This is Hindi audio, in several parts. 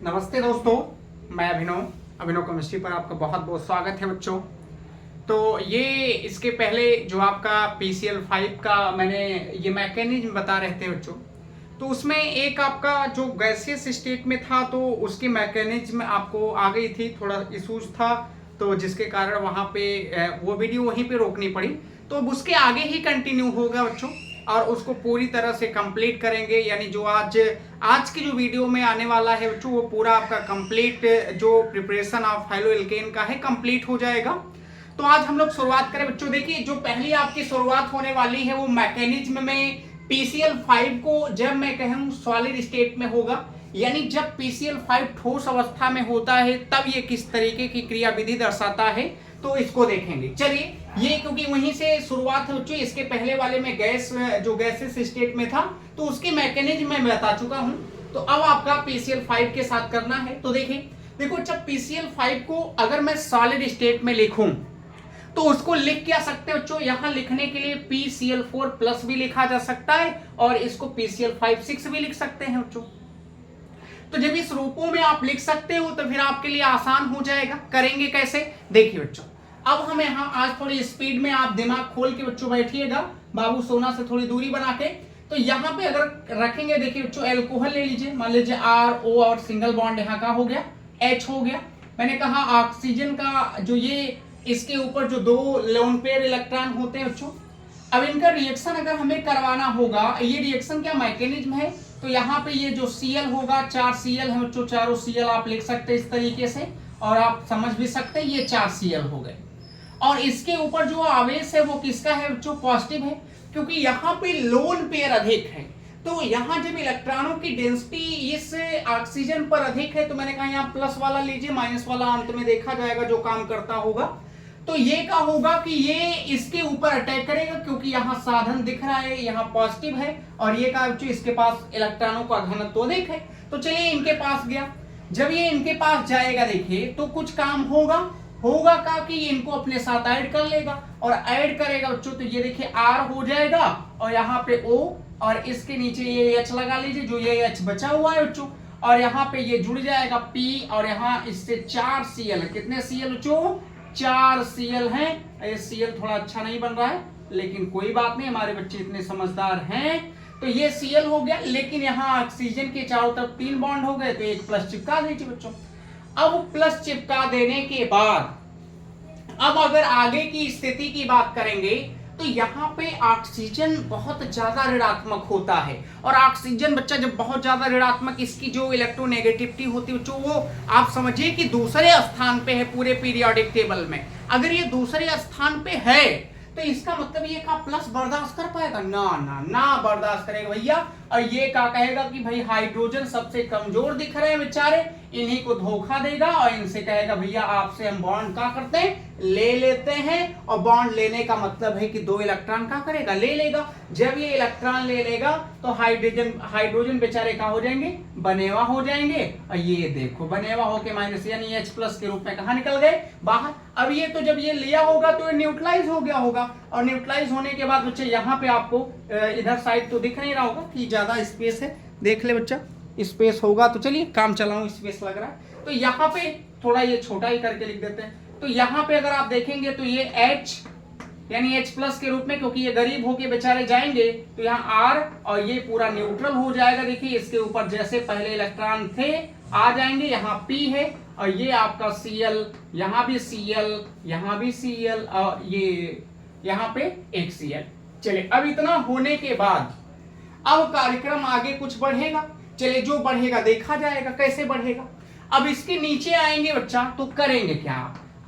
नमस्ते दोस्तों, मैं अभिनव केमिस्ट्री पर आपका बहुत बहुत स्वागत है बच्चों। तो ये इसके पहले जो आपका PCl5 का मैंने ये मैकेनिज्म बता रहे थे बच्चों, तो उसमें एक आपका जो गैसियस स्टेट में था तो उसकी मैकेनिज्म आपको आ गई थी, थोड़ा इशूज था तो जिसके कारण वहाँ पे वो वीडियो वहीं पे रोकनी पड़ी। तो अब उसके आगे ही कंटिन्यू होगा बच्चों और उसको पूरी तरह से कंप्लीट करेंगे, यानी जो आज की जो वीडियो में आने वाला है बच्चों वो पूरा आपका कंप्लीट जो प्रिपरेशन ऑफ हाइड्रोएल्केन का है कंप्लीट हो जाएगा। तो आज हम लोग शुरुआत करें बच्चों। देखिए जो पहली आपकी शुरुआत होने वाली है वो मैकेनिज्म में PCl5 को जब मैं कहूँ सॉलिड स्टेट में होगा, यानी जब PCl5 ठोस अवस्था में होता है तब ये किस तरीके की क्रियाविधि दर्शाता है तो इसको देखेंगे। चलिए ये क्योंकि वहीं से शुरुआत हो चुकी, इसके पहले वाले में गैसेस स्टेट में था तो उसकी मैकेनिज्म मैं बता चुका हूं। तो अब आपका PCl5 के साथ करना है। तो देखो जब PCl5 को अगर मैं सॉलिड स्टेट में लिखूं तो उसको लिख क्या सकते हो बच्चों, यहां लिखने के लिए PCl4 प्लस भी लिखा जा सकता है और इसको PCl5 भी लिख सकते हैं बच्चों। तो जब इस रूपों में आप लिख सकते हो तो फिर आपके लिए आसान हो जाएगा। करेंगे कैसे, देखिए बच्चों। अब हम यहाँ आज थोड़ी स्पीड में आप दिमाग खोल के बच्चों बैठिएगा, बाबू सोना से थोड़ी दूरी बना के। तो यहाँ पे अगर रखेंगे, देखिए बच्चों एल्कोहल ले लीजिए, मान लीजिए RO और सिंगल बॉन्ड यहाँ का हो गया, H हो गया। मैंने कहा ऑक्सीजन का जो ये इसके ऊपर जो 2 लोन पेयर इलेक्ट्रॉन होते हैं बच्चों, अब इनका रिएक्शन अगर हमें करवाना होगा, ये रिएक्शन क्या मैकेनिज्म है, तो यहाँ पे ये जो Cl होगा, 4 Cl है बच्चों, चारों Cl आप लिख सकते हैं इस तरीके से और आप समझ भी सकते हैं ये 4 Cl हो गए। और इसके ऊपर जो आवेश है वो किसका है बच्चों, पॉजिटिव है, क्योंकि यहाँ पे लोन पेयर अधिक है। तो यहाँ जब इलेक्ट्रॉनों की डेंसिटी इस ऑक्सीजन पर अधिक है तो मैंने कहा यहाँ प्लस वाला लीजिए, माइनस वाला अंत में देखा जाएगा जो काम करता होगा। तो ये क्या होगा कि ये इसके ऊपर अटैक करेगा क्योंकि यहाँ साधन दिख रहा है, यहाँ पॉजिटिव है और ये का बच्चों इसके पास इलेक्ट्रॉनों का घनत्व अधिक है। तो चलिए इनके पास गया, जब ये इनके पास जाएगा देखिए तो कुछ काम होगा का कि इनको अपने साथ ऐड कर लेगा और ऐड करेगा बच्चों तो ये देखिए R हो जाएगा और यहाँ पे O और इसके नीचे ये H लगा लीजिए, जो ये H बचा हुआ है बच्चों, और यहाँ पे ये जुड़ जाएगा P और यहाँ इससे 4 Cl है। कितने Cl बच्चों, 4 Cl हैं। ये Cl थोड़ा अच्छा नहीं बन रहा है लेकिन कोई बात नहीं, हमारे बच्चे इतने समझदार हैं। तो ये Cl हो गया, लेकिन यहाँ ऑक्सीजन के चारों तरफ 3 बॉन्ड हो गए तो एक प्लस चिपका दीजिए बच्चों। अब प्लस चिपका देने के बाद अब अगर आगे की स्थिति की बात करेंगे तो यहाँ पे ऑक्सीजन बहुत ज्यादा ऋणात्मक होता है और ऑक्सीजन बच्चा जब बहुत ज्यादा ऋणात्मक, इसकी जो इलेक्ट्रोनेगेटिविटी होती है बच्चों वो आप समझिए कि दूसरे स्थान पे है पूरे पीरियोडिक टेबल में। अगर ये दूसरे स्थान पे है तो इसका मतलब ये का प्लस बर्दाश्त कर पाएगा, ना बर्दाश्त करेगा भैया। और ये क्या कहेगा कि भाई हाइड्रोजन सबसे कमजोर दिख रहे हैं बेचारे, इन्हीं को धोखा देगा और इनसे कहेगा भैया आपसे हम बॉन्ड क्या करते हैं, ले लेते हैं। और बॉन्ड लेने का मतलब है कि 2 इलेक्ट्रॉन क्या करेगा, ले लेगा। जब ये इलेक्ट्रॉन ले लेगा तो हाइड्रोजन बेचारे क्या हो जाएंगे, बनेवा हो जाएंगे। और ये देखो बनेवा होके माइनस यानी H प्लस के रूप में कहा निकल गए बाहर। अब ये तो जब ये लिया होगा तो ये न्यूट्रलाइज हो गया होगा और न्यूट्रलाइज होने के बाद बच्चे यहाँ पे आपको इधर साइड तो दिख नहीं रहा होगा कि ज्यादा स्पेस है, देख ले बच्चा स्पेस होगा तो चलिए काम चलाऊं, स्पेस लग रहा है। तो यहाँ पे थोड़ा ये छोटा ही करके लिख देते हैं। तो यहाँ पे अगर आप देखेंगे तो ये H यानी H प्लस के रूप में, क्योंकि ये गरीब होके बेचारे जाएंगे तो यहाँ R और ये पूरा न्यूट्रल हो जाएगा। देखिए इसके ऊपर जैसे पहले इलेक्ट्रॉन थे आ जाएंगे, यहाँ P है और ये आपका Cl, यहाँ भी Cl, यहाँ भी Cl और ये यहाँ पे एक Cl। चलिए अब इतना होने के बाद अब कार्यक्रम आगे कुछ बढ़ेगा। चलिए जो बढ़ेगा देखा जाएगा कैसे बढ़ेगा। अब इसके नीचे आएंगे बच्चा तो करेंगे क्या,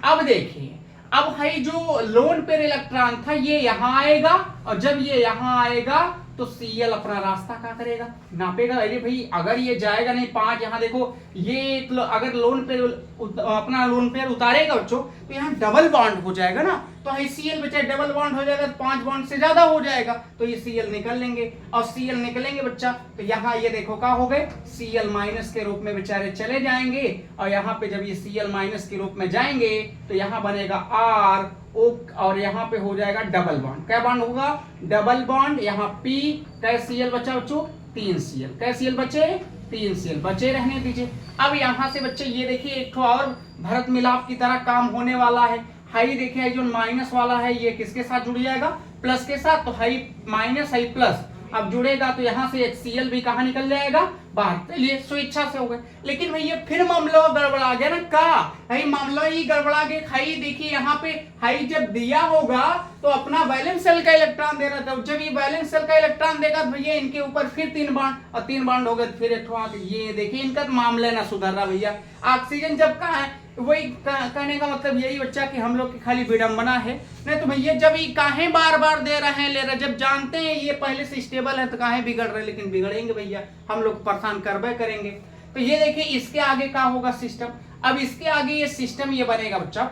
अब देखिए अब है जो लोन पेयर इलेक्ट्रॉन था ये यहाँ आएगा और जब ये यहाँ आएगा तो Cl अपना रास्ता क्या करेगा, नापेगा। अरे भाई अगर ये जाएगा नहीं 5, यहाँ देखो ये अगर लोन पेयर उतारेगा बच्चों तो यहाँ डबल बॉन्ड हो जाएगा ना, तो Cl बच्चा डबल बॉन्ड हो जाएगा तो 5 बॉन्ड से ज्यादा हो जाएगा तो ये Cl निकल लेंगे और Cl निकलेंगे बच्चा तो यहाँ ये देखो क्या हो गए, Cl माइनस के रूप में बेचारे चले जाएंगे और यहाँ पे जब ये Cl माइनस के रूप में जाएंगे तो यहाँ बनेगा R O और यहाँ पे हो जाएगा डबल बॉन्ड। क्या बॉन्ड होगा, डबल बॉन्ड। यहाँ P कै Cl बचा बच्चों, 3 Cl, कै Cl बचे 3Cl बचे रहने दीजिए। अब यहाँ से बच्चे ये देखिए एक ठो और भरत मिलाप की तरह काम होने वाला है। हाई देखिए जो माइनस वाला है ये किसके साथ जुड़ जाएगा, प्लस के साथ, तो हाई माइनस हाई प्लस अब जुड़ेगा तो यहाँ से HCl भी कहाँ निकल जाएगा, बाहर। चलिए स्वेच्छा से हो गए। लेकिन भैया फिर मामला गड़बड़ा गया ना, का भाई मामला ही गड़बड़ा गया। हाई देखिए यहाँ पे हाई जब दिया होगा तो अपना वैलेंस सेल का इलेक्ट्रॉन दे रहा था, जब ये वैलेंस सेल का इलेक्ट्रॉन देगा तो भैया इनके ऊपर फिर 3 बॉन्ड और 3 बॉन्ड हो गए, फिर ये देखिए इनका मामला ना सुधर रहा भैया। ऑक्सीजन जब कहाँ है, वही कहने का मतलब यही बच्चा कि हम लोग की खाली विडंबना है। नहीं तो भैया जब ये काहे बार बार दे रहे हैं ले रहे, जब जानते हैं ये पहले से स्टेबल है तो काहे बिगड़ रहे, लेकिन बिगड़ेंगे भैया, हम लोग परेशान करबे करेंगे। तो ये देखिए इसके आगे क्या होगा सिस्टम। अब इसके आगे ये सिस्टम ये बनेगा बच्चा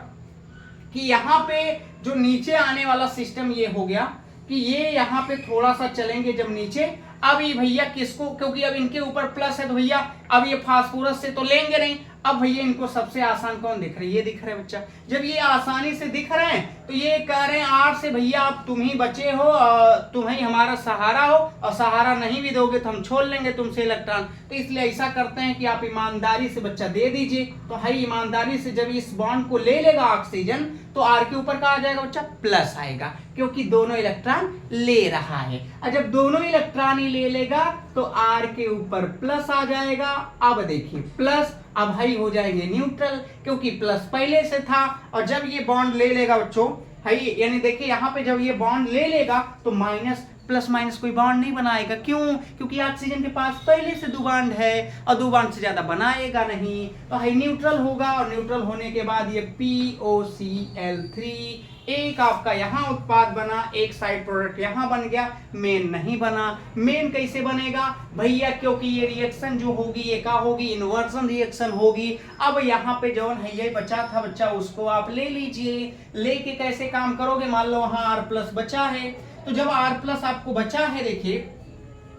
कि यहाँ पे जो नीचे आने वाला सिस्टम ये हो गया कि ये यहाँ पे थोड़ा सा चलेंगे जब नीचे। अब ये भैया किसको, क्योंकि अब इनके ऊपर प्लस है तो भैया अब ये फास्फोरस से तो लेंगे नहीं। अब भैया इनको सबसे आसान कौन दिख रहा है, ये दिख रहा है बच्चा। जब ये आसानी से दिख रहे हैं तो ये कह रहे हैं आर से भैया आप तुम ही बचे हो, तुम ही हमारा सहारा हो, और सहारा नहीं भी दोगे तो हम छोड़ लेंगे तुमसे इलेक्ट्रॉन। तो इसलिए ऐसा करते हैं कि आप ईमानदारी से बच्चा दे दीजिए। तो हाई ईमानदारी से जब इस बॉन्ड को ले लेगा ऑक्सीजन तो आर के ऊपर क्या आ जाएगा बच्चा, प्लस आएगा, क्योंकि दोनों इलेक्ट्रॉन ले रहा है। और जब दोनों इलेक्ट्रॉन ही ले लेगा तो आर के ऊपर प्लस आ जाएगा। अब देखिए प्लस, अब हाई हो जाएंगे न्यूट्रल, क्योंकि प्लस पहले से था। और जब ये बॉन्ड ले लेगा बच्चों हाई, यानी देखिए यहाँ पे जब ये बॉन्ड ले लेगा तो माइनस प्लस माइनस कोई बॉन्ड नहीं बनाएगा। क्यों, क्योंकि ऑक्सीजन के पास पहले से 2 बॉन्ड है और 2 बॉन्ड से ज्यादा बनाएगा नहीं, तो हाई न्यूट्रल होगा। और न्यूट्रल होने के बाद ये POCl3 एक आपका यहाँ उत्पाद बना, एक साइड प्रोडक्ट यहाँ बन गया, मेन नहीं बना। मेन कैसे बनेगा भैया, क्योंकि ये रिएक्शन जो होगी ये क्या होगी, इन्वर्जन रिएक्शन होगी। अब यहाँ पे जो है ये बचा था बच्चा उसको आप ले लीजिए। लेके कैसे काम करोगे, मान लो वहाँ R+ बचा है, तो जब R+ आपको बचा है देखिए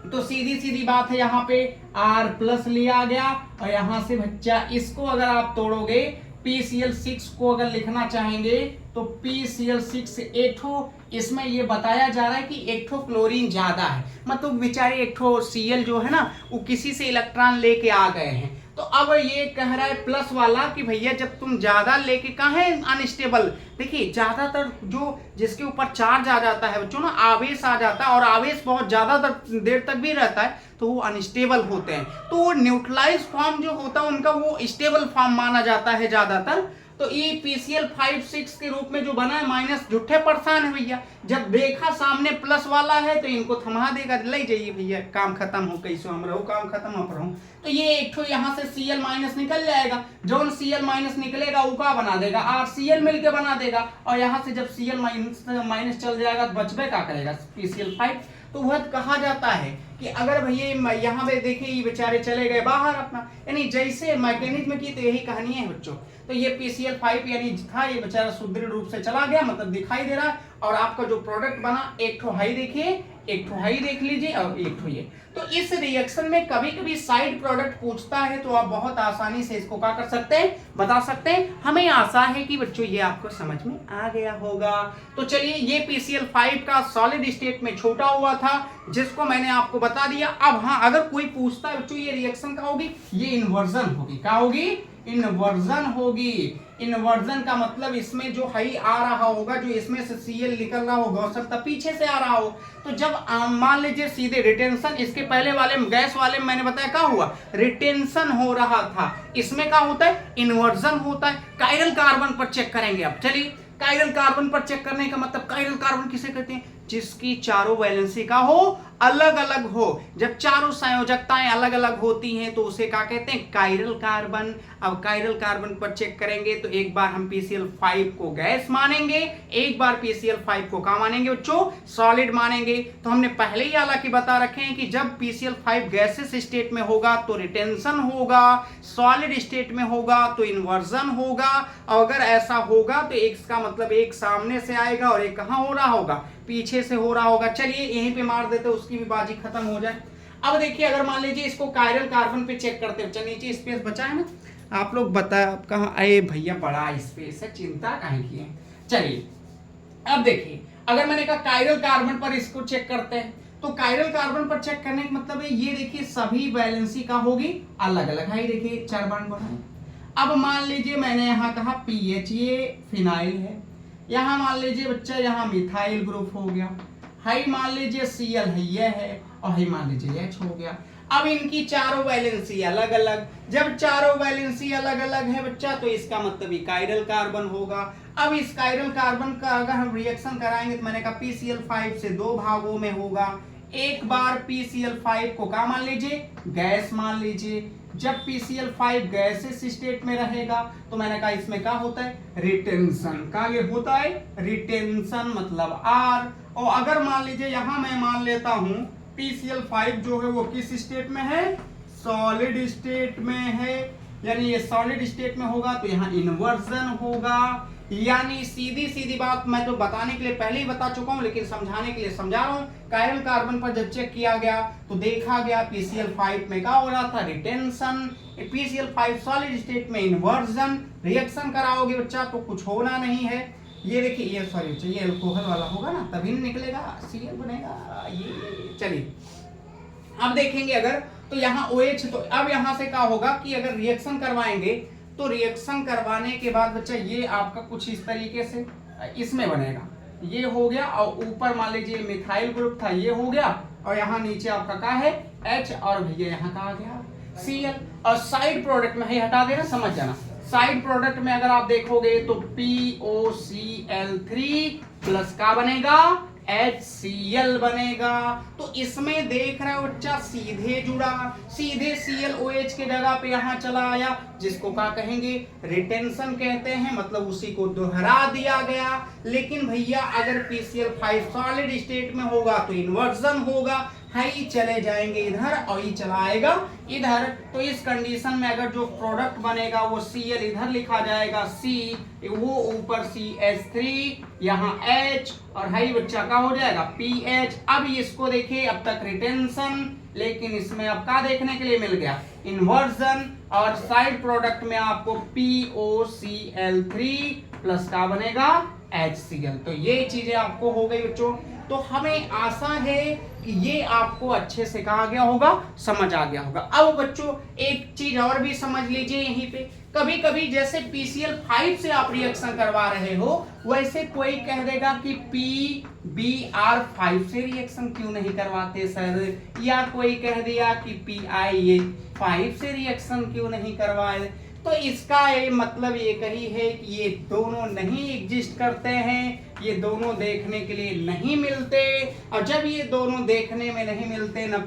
तो सीधी सीधी बात है यहाँ पे R+ लिया गया और यहाँ से बच्चा इसको अगर आप तोड़ोगे PCl6 को अगर लिखना चाहेंगे तो PCl6 एठो, इसमें ये बताया जा रहा है कि एक ठो क्लोरीन ज्यादा है, मतलब बेचारे एक ठो Cl जो है ना वो किसी से इलेक्ट्रॉन लेके आ गए हैं। तो अब ये कह रहा है प्लस वाला कि भैया जब तुम ज्यादा लेके कहाँ है अनस्टेबल। देखिए ज्यादातर जो जिसके ऊपर चार्ज आ जाता है बच्चों ना, आवेश आ जाता है और आवेश बहुत ज्यादा देर तक भी रहता है तो वो अनस्टेबल होते हैं। तो वो न्यूट्रलाइज फॉर्म जो होता है उनका वो स्टेबल फॉर्म माना जाता है ज्यादातर। तो ये PCl5-6 के रूप में जो बना है माइनस, झूठे परेशान है भैया। जब देखा सामने प्लस वाला है तो इनको थमा देगा, ले जाइए भैया काम खत्म हो, कैसे हम रहो काम खत्म हो रहा हूँ। तो ये एक ठो यहाँ से Cl- निकल जाएगा, जो Cl- निकलेगा वो क्या बना देगा, RCl मिलकर बना देगा। और यहाँ से जब Cl- चल जाएगा तो बचबे क्या करेगा PCl5। तो वह कहा जाता है कि अगर भैया यहाँ पे देखिए ये बेचारे चले गए बाहर अपना, यानी जैसे मैकेनिज्म की तो यही कहानी है बच्चों। तो ये PCl5 यानी था ये बेचारा सुदृढ़ रूप से चला गया, मतलब दिखाई दे रहा है। और आपका जो प्रोडक्ट बना एक ठो हाई देखिए, एक ठो हाई देख लीजिए और एक ठो ये। तो इस रिएक्शन में कभी कभी साइड प्रोडक्ट पूछता है तो आप बहुत आसानी से इसको क्या कर सकते हैं, बता सकते हैं। हमें आशा है कि बच्चों ये आपको समझ में आ गया होगा। तो चलिए ये PCl5 का सॉलिड स्टेट में छूटा हुआ था जिसको मैंने आपको बता दिया। अब हाँ अगर कोई पूछता है बच्चों ये रिएक्शन क्या होगी, ये इन्वर्जन होगी। क्या होगी, इन्वर्जन होगी। इन्वर्जन का मतलब इसमें जो हाई आ रहा होगा, जो इसमें से Cl निकल रहा होगा, हो सकता पीछे से आ रहा हो। तो जब मान लीजिए सीधे रिटेंशन, इसके पहले वाले गैस वाले में मैंने बताया क्या हुआ, रिटेंशन हो रहा था, इसमें क्या होता है, इन्वर्जन होता है। कायरल कार्बन पर चेक करेंगे। अब चलिए कायरल कार्बन पर चेक करने का मतलब, कायरल कार्बन किसे कहते हैं, जिसकी चारों वैलेंसी का हो अलग अलग हो। जब चारों संयोजकताएं अलग अलग होती हैं तो उसे क्या कहते हैं, कायरल कार्बन। अब कायरल कार्बन पर चेक करेंगे तो एक बार हम PCl5 को गैस मानेंगे, एक बार PCl5 को क्या मानेंगे बच्चों, सॉलिड मानेंगे। तो हमने पहले ही हालांकि बता रखे हैं कि जब PCl5 गैसेस स्टेट में होगा तो रिटेंशन होगा, सॉलिड स्टेट में होगा तो इन्वर्जन होगा। और अगर ऐसा होगा तो एक का मतलब एक सामने से आएगा और एक कहाँ हो रहा होगा, पीछे से हो रहा होगा। चलिए यहीं पे मार देते, उसकी भी बाजी खत्म हो जाए। अब देखिए अगर मान लीजिए इसको कायरल कार्बन पे चेक करते हैं, नीचे स्पेस बचा है ना, आप लोग बता कहाँ, अरे भैया बड़ा स्पेस है, चिंता काहे की है। चलिए अब देखिए अगर मैंने कहा कायरल कार्बन पर इसको चेक करते हैं तो कायरल कार्बन पर चेक करने का मतलब है ये देखिए सभी वैलेंसी का होगी अलग अलग है, देखिए 4 बॉन्ड बना। अब मान लीजिए मैंने यहाँ कहा पीएच, ये फिनाइल है, यहाँ मान लीजिए बच्चा यहाँ मिथाइल ग्रुप हो गया, हाई मान लीजिए सीएल है ये है, और हाई मान लीजिए एच हो गया। अब इनकी चारों वैलेंसी अलग अलग, जब चारों वैलेंसी अलग अलग है बच्चा तो इसका मतलब ही कायरल कार्बन होगा। अब इस कायरल कार्बन का अगर हम रिएक्शन कराएंगे तो मैंने कहा PCl5 से 2 भागों में होगा। एक बार PCl5 को क्या मान लीजिए, गैस मान लीजिए। जब PCl5 गैसेस स्टेट में रहेगा तो मैंने कहा इसमें क्या होता है, रिटेंशन। क्या ये होता है, रिटेंशन मतलब R। और अगर मान लीजिए यहां मैं मान लेता हूं PCl5 जो है वो किस स्टेट में है, सॉलिड स्टेट में है, यानी ये सॉलिड स्टेट में होगा तो यहाँ इन्वर्जन होगा। यानी सीधी सीधी बात मैं तो बताने के लिए पहले ही बता चुका हूं, लेकिन समझाने के लिए समझा रहा हूं। कायरल कार्बन पर जब चेक किया गया तो देखा गया PCl5 में क्या हो रहा था, रिटेंशन। PCl5 सॉलिड स्टेट में इन्वर्जन। रिएक्शन कराओगे बच्चा तो कुछ होना नहीं है। ये देखिए ये सॉरी ये अल्कोहल वाला होगा ना तभी निकलेगा, Cl बनेगा ये। चलिए अब देखेंगे अगर तो यहाँ OH, तो अब यहाँ से क्या होगा कि अगर रिएक्शन करवाएंगे तो रिएक्शन करवाने के बाद बच्चा ये आपका कुछ इस तरीके से इसमें बनेगा, ये हो गया। और ऊपर मान लीजिए मिथाइल ग्रुप था, ये हो गया, और यहाँ नीचे आपका क्या है H, और भैया यहाँ का आ गया Cl। और साइड प्रोडक्ट में हटा देना, समझ जाना। साइड प्रोडक्ट में अगर आप देखोगे तो POCl3 प्लस का बनेगा HCl बनेगा। तो इसमें देख रहे हो बच्चा सीधे जुड़ा, सीधे ClOH के जगह पे यहाँ चला आया, जिसको क्या कहेंगे, रिटेंशन कहते हैं, मतलब उसी को दोहरा दिया गया। लेकिन भैया अगर PCl5 सॉलिड स्टेट में होगा तो इन्वर्जन होगा, हाई चले जाएंगे इधर और ये चला आएगा इधर। तो इस कंडीशन में अगर जो प्रोडक्ट बनेगा वो Cl इधर लिखा जाएगा C, वो ऊपर CH3, यहाँ H, और हाई बच्चा का हो जाएगा PH। अब इसको देखिए अब तक रिटेंशन, लेकिन इसमें अब क्या देखने के लिए मिल गया, इन्वर्जन। और साइड प्रोडक्ट में आपको POCl3 प्लस का बनेगा HCl। तो ये चीजें आपको हो गई बच्चों। तो हमें आशा है कि ये आपको अच्छे से कहा गया होगा, समझ आ गया होगा। अब बच्चों एक चीज और भी समझ लीजिए यहीं पे, कभी कभी जैसे PCl5 से आप रिएक्शन करवा रहे हो, वैसे कोई कह देगा कि PBr5 से रिएक्शन क्यों नहीं करवाते सर, या कोई कह दिया कि PI5 से रिएक्शन क्यों नहीं करवाए। तो इसका ये मतलब ये कही है कि ये दोनों नहीं एग्जिस्ट करते हैं, ये दोनों देखने के लिए नहीं मिलते। और जब ये दोनों देखने में नहीं मिलते, न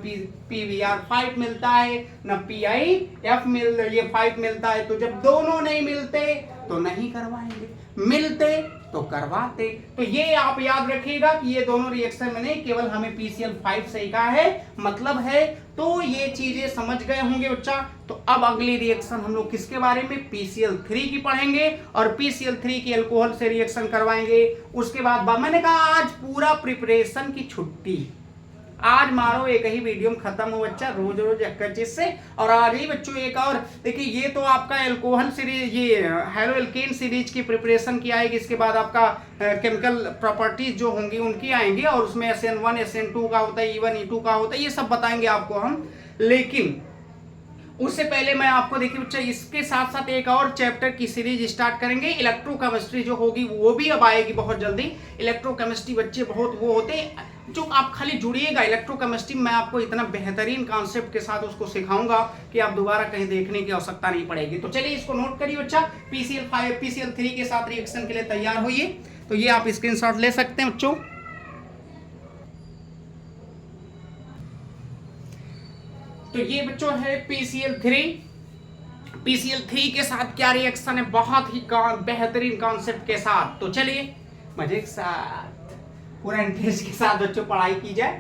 PBr5 मिलता है न PIF5 मिलता है, तो जब दोनों नहीं मिलते तो नहीं करवाएंगे, मिलते तो करवाते। तो ये आप याद रखिएगा कि ये दोनों रिएक्शन में नहीं, केवल हमें PCl5 से का है मतलब है। तो ये चीजें समझ गए होंगे बच्चा। तो अब अगली रिएक्शन हम लोग किसके बारे में, PCl3 की पढ़ेंगे, और PCl3 की अल्कोहल से रिएक्शन करवाएंगे। उसके बाद मैंने कहा आज पूरा प्रिपरेशन की छुट्टी, आज मारो एक ही वीडियो में खत्म हो बच्चा, रोज रोज एक चीज से। और आज ही बच्चों एक और देखिए, ये तो आपका अल्कोहल सीरीज, ये हेलो एल्केन सीरीज की प्रिपरेशन की आएगी। इसके बाद आपका केमिकल प्रॉपर्टीज जो होंगी उनकी आएंगी, और उसमें SN1 SN2 का होता है, E1 E2 का होता है, ये सब बताएंगे आपको हम। लेकिन उससे पहले मैं आपको देखिए बच्चा, इसके साथ साथ एक और चैप्टर की सीरीज स्टार्ट करेंगे, इलेक्ट्रोकेमिस्ट्री जो होगी वो भी अब आएगी बहुत जल्दी। इलेक्ट्रोकेमिस्ट्री बच्चे बहुत वो होते हैं, जो आप खाली जुड़िएगा इलेक्ट्रोकेमिस्ट्री, मैं आपको इतना बेहतरीन कॉन्सेप्ट के साथ उसको सिखाऊंगा कि आप दोबारा कहीं देखने की आवश्यकता नहीं पड़ेगी। तो चलिए इसको नोट करिए बच्चा, PCl5 PCl3 के साथ रिएक्शन के लिए तैयार होइए। तो ये आप स्क्रीनशॉट ले सकते हैं बच्चों। तो ये बच्चों है PCl3 के साथ क्या रिएक्शन है, बहुत ही बेहतरीन कॉन्सेप्ट के साथ। तो चलिए मजे के साथ पूरा इंटरेस्ट के साथ बच्चों पढ़ाई की जाए।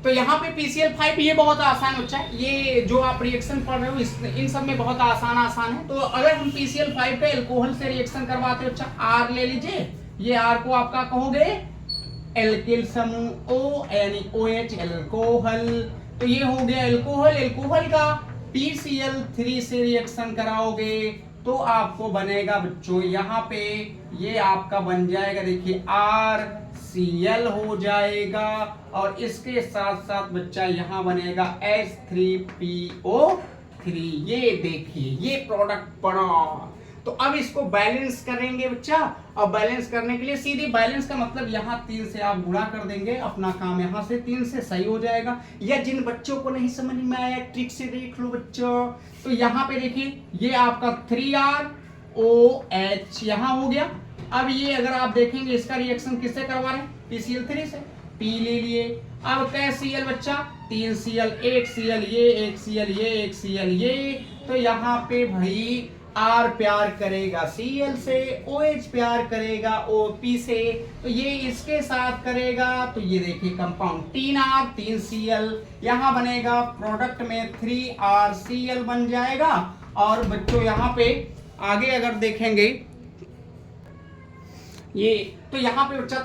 तो यहाँ पे PCl5 ये बहुत आसान बच्चा है, ये जो आप रिएक्शन पढ़ रहे हो इन सब में बहुत आसान है। तो अगर हम PCl5 पे अल्कोहल से रिएक्शन करवाते हो, अच्छा R ले लीजिए, ये R को आपका कहोगे एल्किल समूह, O यानी OH अल्कोहल। तो ये हो गया अल्कोहल। अल्कोहल का PCl3 से रिएक्शन कराओगे तो आपको बनेगा बच्चों यहाँ पे, ये आपका बन जाएगा देखिए Cl हो जाएगा और इसके साथ साथ बच्चा यहाँ बनेगा H3PO3। ये देखिए ये प्रोडक्ट बना। तो अब इसको बैलेंस करेंगे बच्चा, और बैलेंस करने के लिए सीधे बैलेंस का मतलब यहाँ 3 से आप गुणा कर देंगे, अपना काम यहाँ से 3 से सही हो जाएगा। या जिन बच्चों को नहीं समझ में आया ट्रिक से देख लो बच्चों। तो यहाँ पे देखिए ये आपका 3ROH यहाँ हो गया। अब ये अगर आप देखेंगे इसका रिएक्शन किससे करवा रहे हैं, PCl3 से। P ले लिए, अब क्या Cl बच्चा, 3 Cl, 1 Cl ये, 1 Cl ये, 1 Cl ये। तो यहाँ पे भाई R प्यार करेगा Cl से, OH प्यार करेगा OP से, तो ये इसके साथ करेगा। तो ये देखिए कंपाउंड 3R 3 Cl यहाँ बनेगा, प्रोडक्ट में 3RCl बन जाएगा। और बच्चों यहाँ पे आगे अगर देखेंगे ये, तो यहाँ पे बच्चा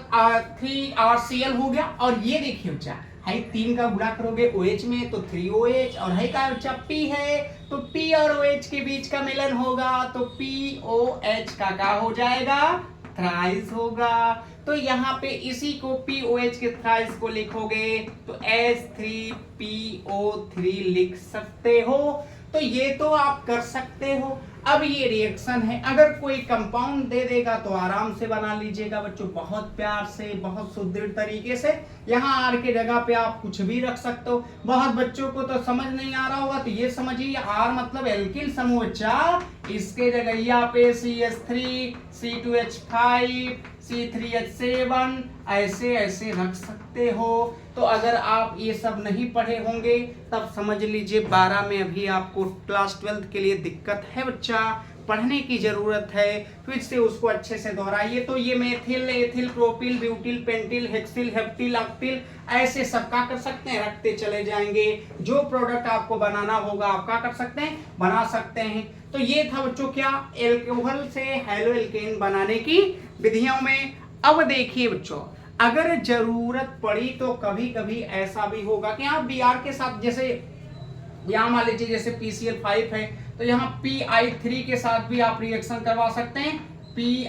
3RCl हो गया। और ये देखिए बच्चा है 3 का गुणा करोगे OH में तो 3OH, और है का बच्चा P है तो P और OH के बीच का मिलन होगा तो POH का क्या हो जाएगा, थ्राइस होगा। तो यहाँ पे इसी को POH के थ्राइस को लिखोगे तो H3PO3 लिख सकते हो। तो ये तो आप कर सकते हो। अब ये रिएक्शन है, अगर कोई कंपाउंड दे देगा तो आराम से बना लीजिएगा बच्चों, बहुत प्यार से, बहुत सुदृढ़ तरीके से। यहाँ आर के जगह पे आप कुछ भी रख सकते हो। बहुत बच्चों को तो समझ नहीं आ रहा होगा तो ये समझिए आर मतलब एल्किल समूह बच्चा, इसके जगह पे CH3 C2H5 C3H7 ऐसे ऐसे रख सकते हो। तो अगर आप ये सब नहीं पढ़े होंगे तब समझ लीजिए 12 में अभी आपको क्लास 12 के लिए दिक्कत है बच्चा, पढ़ने की जरूरत है। फिर से उसको अच्छे से दोहराइए। तो ये methyl, ethyl, propyl, butyl, pentyl, hexyl, heptyl, octyl ऐसे सब का कर सकते हैं, रखते चले जाएंगे। जो प्रोडक्ट आपको बनाना होगा आप क्या कर सकते हैं, बना सकते हैं। तो ये था बच्चों क्या, एल्कोहल से हैलोएल्केन बनाने की विधियों में। अब देखिए बच्चों, अगर जरूरत पड़ी तो कभी कभी ऐसा भी होगा कि आप Br के साथ, जैसे यहाँ मान लीजिए जैसे PCl5 है तो यहाँ Pi3 के साथ भी आप रिएक्शन करवा सकते हैं। Pi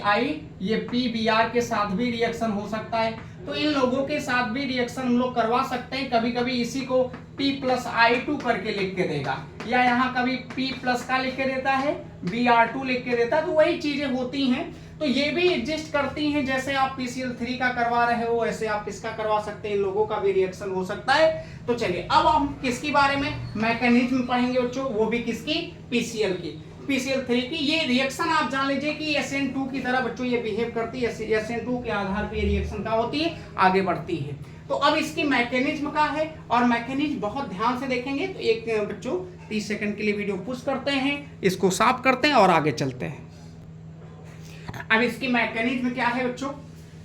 ये PBr के साथ भी रिएक्शन हो सकता है। तो इन लोगों के साथ भी रिएक्शन हम लोग करवा सकते हैं। कभी कभी इसी को P+I2 करके लिख के देगा, या यहाँ कभी P+ का लिख के देता है, Br2 लिख के देता है। तो वही चीजें होती हैं। तो ये भी एडजस्ट करती हैं, जैसे आप PCl3 का करवा रहे हो ऐसे आप इसका करवा सकते हैं, इन लोगों का भी रिएक्शन हो सकता है। तो चलिए अब हम किसके बारे में मैकेनिज्म पढ़ेंगे बच्चों, वो भी किसकी, PCl की, PCl3 की। ये रिएक्शन आप जान लीजिए कि SN2 की तरह बच्चों ये बिहेव करती है। SN2 के आधार पर रिएक्शन का होती है, आगे बढ़ती है। तो अब इसकी मैकेनिज्म का है, और मैकेनिज्म बहुत ध्यान से देखेंगे। तो एक बच्चों 30 सेकंड के लिए वीडियो पुश करते हैं, इसको साफ करते हैं और आगे चलते हैं। अब इसकी मैकेनिज्म क्या है बच्चों,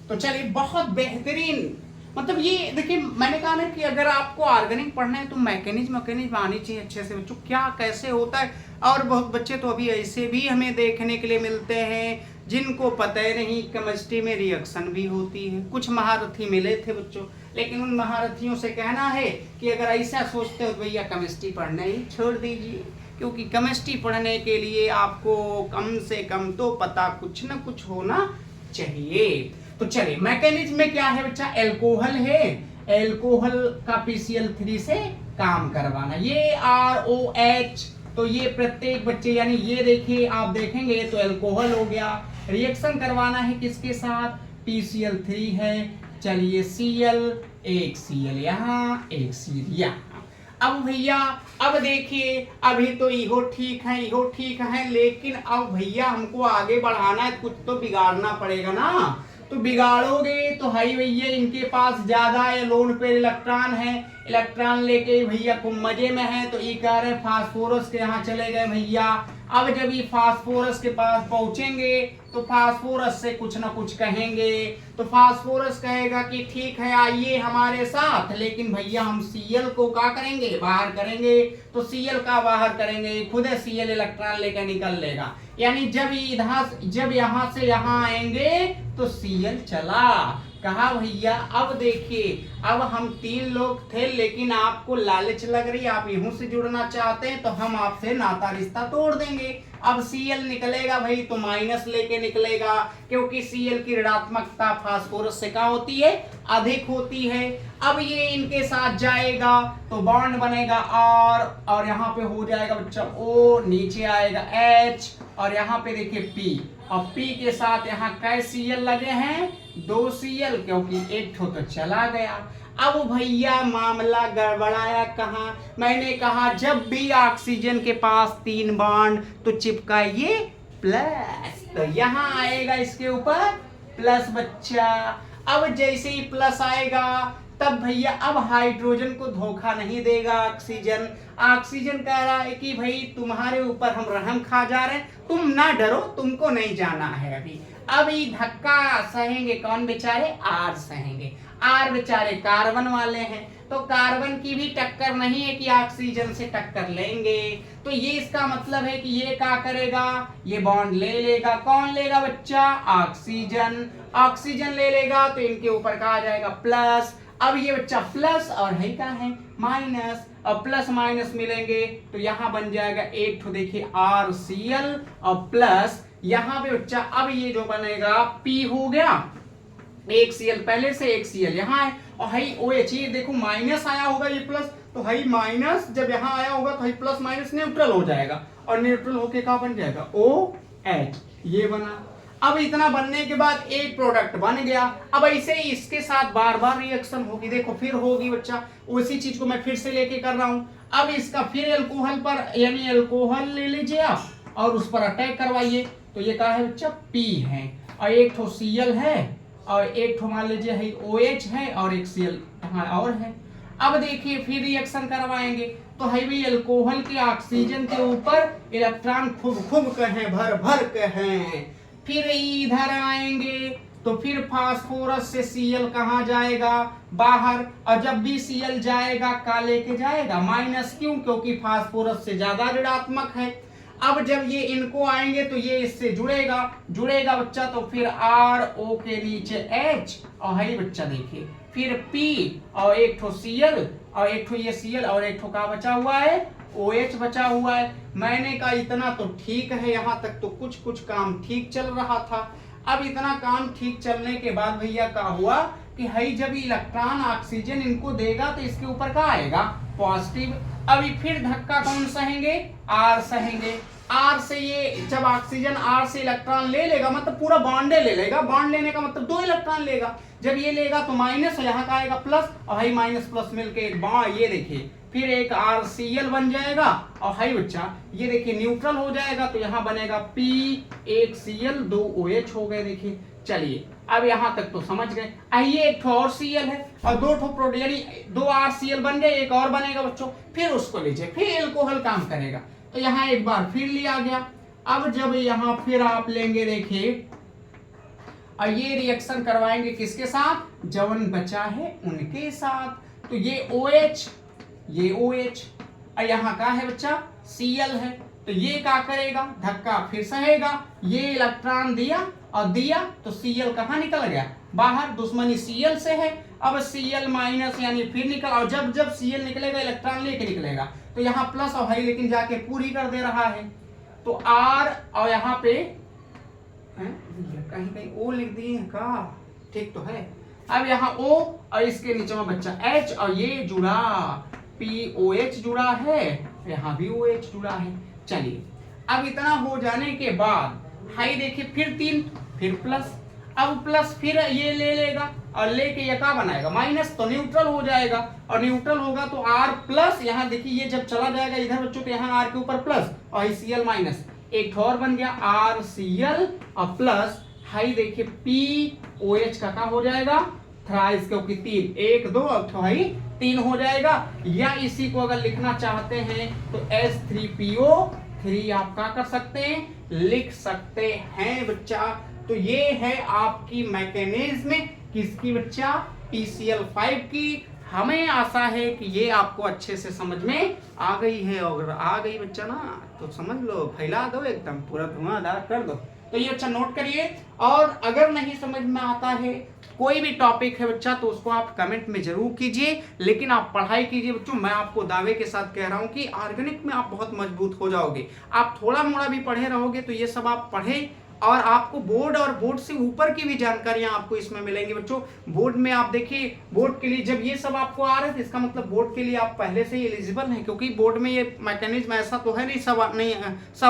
तो चलिए बहुत बेहतरीन, मतलब ये देखिए मैंने कहा ना कि अगर आपको ऑर्गेनिक पढ़ना है तो मैकेनिज्म आनी चाहिए अच्छे से बच्चों, क्या कैसे होता है। और बहुत बच्चे तो अभी ऐसे भी हमें देखने के लिए मिलते हैं जिनको पता ही नहीं केमिस्ट्री में रिएक्शन भी होती है। कुछ महारथी मिले थे बच्चों, लेकिन उन महारथियों से कहना है कि अगर ऐसा सोचते हो तो भैया केमिस्ट्री पढ़ना ही छोड़ दीजिए, क्योंकि केमिस्ट्री पढ़ने के लिए आपको कम से कम तो पता कुछ ना कुछ होना चाहिए। तो चलिए मैकेनिज्म में क्या है बच्चा, एल्कोहल है, एल्कोहल का PCl3 से काम करवाना। ये ROH, तो ये प्रत्येक बच्चे यानी ये देखिए आप देखेंगे तो एल्कोहल हो गया। रिएक्शन करवाना है किसके साथ, PCl3 है। चलिए Cl, एक Cl यहाँ, एक Cl यहाँ। अब भैया अब देखिए अभी तो इहो ठीक है, लेकिन अब भैया हमको आगे बढ़ाना है, कुछ तो बिगाड़ना पड़ेगा ना। तो बिगाड़ोगे तो हाई भैया इनके पास ज्यादा लोन पे इलेक्ट्रॉन है, इलेक्ट्रॉन लेके भैया खूब मजे में है। तो ये कह रहे फास्फोरस के यहाँ चले गए भैया। अब जब ये फास्फोरस के पास पहुंचेंगे तो फास्फोरस से कुछ ना कुछ कहेंगे। तो फास्फोरस कहेगा कि ठीक है आइए हमारे साथ, लेकिन भैया हम Cl को क्या करेंगे, बाहर करेंगे। तो Cl का बाहर करेंगे, खुद Cl इलेक्ट्रॉन लेकर निकल लेगा। यानी जब यहाँ से यहाँ आएंगे तो Cl चला, कहा भैया अब देखिए, अब हम 3 लोग थे लेकिन आपको लालच लग रही, आप यूं से जुड़ना चाहते हैं तो हम आपसे नाता रिश्ता तोड़ देंगे। अब Cl निकलेगा भाई तो माइनस लेके निकलेगा, क्योंकि Cl की ऋणात्मकता फास्फोरस से क्या होती है, अधिक होती है। अब ये इनके साथ जाएगा तो बॉन्ड बनेगा और यहाँ पे हो जाएगा बच्चा O, नीचे आएगा H और यहाँ पे देखिए P, और P के साथ यहाँ कै Cl लगे हैं, 2 Cl, क्योंकि एक ठो तो चला गया। अब भैया मामला गड़बड़ाया कहाँ, मैंने कहा जब भी ऑक्सीजन के पास 3 बॉन्ड तो चिपकाइए प्लस, तो यहाँ आएगा इसके ऊपर प्लस बच्चा। अब जैसे ही प्लस आएगा तब भैया अब हाइड्रोजन को धोखा नहीं देगा ऑक्सीजन। ऑक्सीजन कह रहा है कि भाई तुम्हारे ऊपर हम रहम खा जा रहे हैं, तुम ना डरो, तुमको नहीं जाना है अभी। अब ये धक्का सहेंगे कौन बेचारे, आर सहेंगे। आर बेचारे कार्बन वाले हैं, तो कार्बन की भी टक्कर नहीं है कि ऑक्सीजन से टक्कर लेंगे, तो ये इसका मतलब है कि ये क्या करेगा, ये बॉन्ड ले लेगा। कौन लेगा बच्चा, ऑक्सीजन। ऑक्सीजन ले लेगा तो इनके ऊपर कहा जाएगा प्लस। अब ये बच्चा प्लस और है क्या है माइनस, और प्लस माइनस मिलेंगे तो यहाँ बन जाएगा एक तो देखिए RCl और प्लस यहाँ पे बच्चा अब ये जो बनेगा P हो गया, एक Cl पहले से एक Cl यहाँ है, और हाई OH, ये देखो माइनस आया होगा ये प्लस, तो हाई माइनस जब यहाँ आया होगा तो हाई प्लस माइनस न्यूट्रल हो जाएगा, और न्यूट्रल होके क्या बन जाएगा OH, ये बना। अब इतना बनने के बाद एक प्रोडक्ट बन गया। अब ऐसे ही इसके साथ बार बार रिएक्शन होगी, देखो फिर होगी बच्चा, उसी चीज को मैं फिर से लेके कर रहा हूं। अब इसका फिर एल्कोहल पर यानी एल्कोहल ले लीजिए आप और उस पर अटैक करवाइए, तो ये क्या है बच्चा P है, और एक ठो Cl है, और एक ठो मान लीजिए है OH है, और एक Cl और है। अब देखिए फिर रिएक्शन करवाएंगे तो है भी एल्कोहल के ऑक्सीजन के ऊपर इलेक्ट्रॉन खूब खूब कहे, भर भर कहे। फिर इधर आएंगे तो फिर फास्फोरस से Cl कहाँ जाएगा, बाहर, और जब भी Cl जाएगा का लेके जाएगा माइनस, क्यों, क्योंकि फास्फोरस से ज्यादा ऋणात्मक है। अब जब ये इनको आएंगे तो ये इससे जुड़ेगा बच्चा, तो फिर RO के नीचे H, और है बच्चा देखिए फिर P, और एक ठो Cl, और एक ठो ये Cl, और एक ठो का बचा हुआ है OH बचा हुआ है। मैंने कहा इतना तो ठीक है, यहाँ तक तो कुछ काम ठीक चल रहा था। अब इतना काम ठीक चलने के बाद भैया क्या हुआ कि हई जब इलेक्ट्रॉन ऑक्सीजन इनको देगा तो इसके ऊपर क्या आएगा, पॉजिटिव। अभी फिर धक्का कौन सहेंगे, R सहेंगे। R से ये जब ऑक्सीजन R से इलेक्ट्रॉन ले लेगा, मतलब पूरा बॉन्डे ले लेगा, बॉन्ड लेने का मतलब 2 इलेक्ट्रॉन लेगा। जब ये लेगा तो माइनस, यहाँ का आएगा प्लस, और हाई माइनस प्लस मिलके एक बॉन्ड, ये देखिए फिर एक RCl बन जाएगा, और हाई बच्चा ये देखिए न्यूट्रल हो जाएगा, तो यहाँ बनेगा P, एक Cl, 2 OH हो गए। देखिए चलिए अब यहाँ तक तो समझ गए। आइए एक ठो और Cl है और 2 ठो प्रोटीन यानी 2 RCl बन गए, एक और बनेगा बच्चों, फिर उसको लीजिए, फिर एल्कोहल काम करेगा, तो यहाँ एक बार फिर लिया गया। अब जब यहाँ फिर आप लेंगे देखिए, और ये रिएक्शन करवाएंगे किसके साथ, जवन बचा है उनके साथ, तो ये OH, ये OH, और यहाँ का है बच्चा Cl है, तो ये क्या करेगा, धक्का फिर सहेगा, ये इलेक्ट्रॉन दिया तो Cl कहाँ निकल गया, बाहर, दुश्मनी Cl से है। अब Cl माइनस यानी फिर निकल, और जब Cl निकलेगा इलेक्ट्रॉन लेके निकलेगा, तो यहाँ प्लस और है लेकिन जाके पूरी कर दे रहा है, तो R, और यहाँ पे कहीं कहीं O लिख दिए का, ठीक तो है। अब यहाँ O और इसके नीचे में बच्चा H, और ये जुड़ा POH जुड़ा है, यहाँ भी OH जुड़ा है। चलिए अब इतना हो जाने के बाद हाई देखिए फिर 3, फिर प्लस, अब प्लस फिर ये ले लेगा और लेके ये क्या बनाएगा माइनस, तो न्यूट्रल हो जाएगा, और न्यूट्रल होगा तो R प्लस, यहाँ देखिए ये जब चला जाएगा इधर बच्चों तो यहाँ R के ऊपर प्लस, और Cl माइनस, एक और बन गया RCl और प्लस, हाई देखिए POH का क्या हो जाएगा थ्राइस, क्योंकि 3, 1 2 और हाई 3 हो जाएगा। या इसी को अगर लिखना चाहते हैं तो H3PO3 आप क्या कर सकते हैं, लिख सकते हैं बच्चा। तो ये है आपकी मैकेनिज्म किसकी बच्चा, PCl5 की। हमें आशा है कि ये आपको अच्छे से समझ में आ गई है, और आ गई बच्चा ना तो समझ लो, फैला दो एकदम, पूरा धुआंधार कर दो। तो ये अच्छा नोट करिए, और अगर नहीं समझ में आता है कोई भी टॉपिक है बच्चा तो उसको आप कमेंट में जरूर कीजिए, लेकिन आप पढ़ाई कीजिए बच्चों। मैं आपको दावे के साथ कह रहा हूं कि ऑर्गेनिक में आप बहुत मजबूत हो जाओगे। आप थोड़ा मोड़ा भी पढ़े रहोगे तो ये सब आप पढ़े, और आपको बोर्ड और बोर्ड से ऊपर की भी जानकारियां आपको इसमें मिलेंगी बच्चों। बोर्ड में आप देखिए, बोर्ड के लिए जब ये सब आपको आ रहा है, इसका मतलब बोर्ड के लिए आप पहले से ही एलिजिबल हैं, क्योंकि बोर्ड में ये मैकेनिज्म ऐसा तो है नहीं सब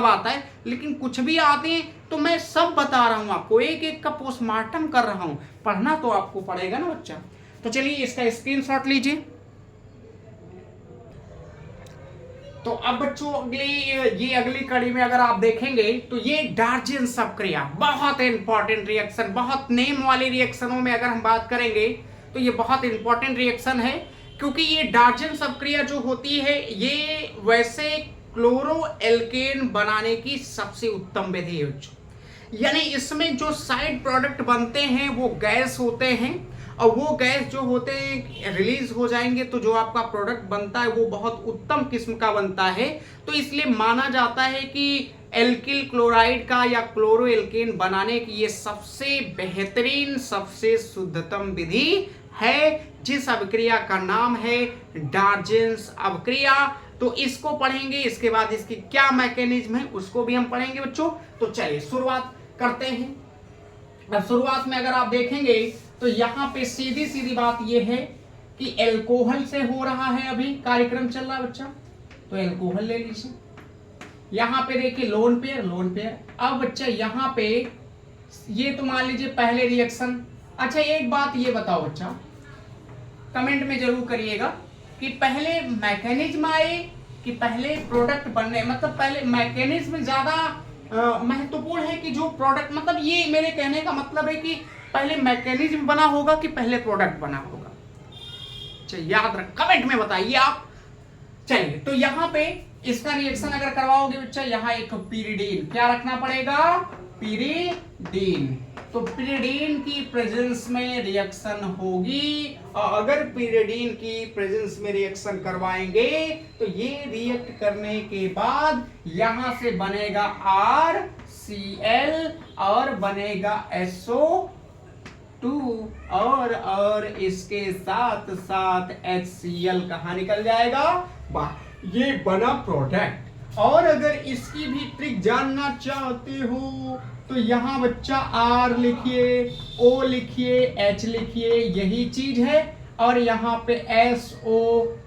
आता है, लेकिन कुछ भी आते हैं तो मैं सब बता रहा हूं आपको, एक एक का पोस्टमार्टम कर रहा हूं। पढ़ना तो आपको पड़ेगा ना बच्चा। तो चलिए इसका स्क्रीनशॉट लीजिए। तो अब बच्चों अगली कड़ी में अगर आप देखेंगे तो ये डार्जेंस अपक्रिया बहुत इंपॉर्टेंट रिएक्शन, बहुत नेम वाली रिएक्शनों में अगर हम बात करेंगे तो ये बहुत इंपॉर्टेंट रिएक्शन है, क्योंकि ये डार्जेंस अपक्रिया जो होती है ये वैसे क्लोरो एल्केन बनाने की सबसे उत्तम विधि है बच्चों। यानी इसमें जो साइड प्रोडक्ट बनते हैं वो गैस होते हैं, और वो गैस जो होते हैं रिलीज हो जाएंगे तो जो आपका प्रोडक्ट बनता है वो बहुत उत्तम किस्म का बनता है। तो इसलिए माना जाता है कि एल्किल क्लोराइड का या क्लोरो एल्केन बनाने की ये सबसे बेहतरीन, सबसे शुद्धतम विधि है, जिस अभिक्रिया का नाम है डार्जेंस अभिक्रिया। तो इसको पढ़ेंगे, इसके बाद इसकी क्या मैकेनिज्म है उसको भी हम पढ़ेंगे बच्चों। तो चलिए शुरुआत करते हैं। अब शुरुआत में अगर आप देखेंगे तो यहाँ पे सीधी सीधी बात यह है कि एल्कोहल से हो रहा है, अभी कार्यक्रम चल रहा है बच्चा, तो एल्कोहल ले लीजिए। यहाँ पे देखिए लोन पेयर। अब बच्चा यहाँ पे ये तो मान लीजिए पहले रिएक्शन। अच्छा एक बात ये बताओ बच्चा, कमेंट में जरूर करिएगा कि पहले मैकेनिज्म आए कि पहले प्रोडक्ट बनने, मतलब पहले मैकेनिज्म ज्यादा महत्वपूर्ण है कि जो प्रोडक्ट, मतलब ये मेरे कहने का मतलब है कि पहले मैकेनिज्म बना होगा कि पहले प्रोडक्ट बना होगा। चलिए याद रख, कमेंट में बताइए आप। चलिए तो यहाँ पे इसका रिएक्शन अगर करवाओगे बच्चा, यहाँ एक पीरिडीन, क्या रखना पड़ेगा, पीरिडीन। तो पीरिडीन की प्रेजेंस में रिएक्शन होगी, और अगर पीरिडीन की प्रेजेंस में रिएक्शन करवाएंगे तो ये रिएक्ट करने के बाद यहां से बनेगा RCl और बनेगा SO2, और इसके साथ साथ HCl कहां निकल जाएगा, ये बना प्रोडक्ट। और अगर इसकी भी ट्रिक जानना चाहते हो तो यहां बच्चा R लिखिए, O लिखिए, H लिखिए, यही चीज है। और यहाँ पे SO,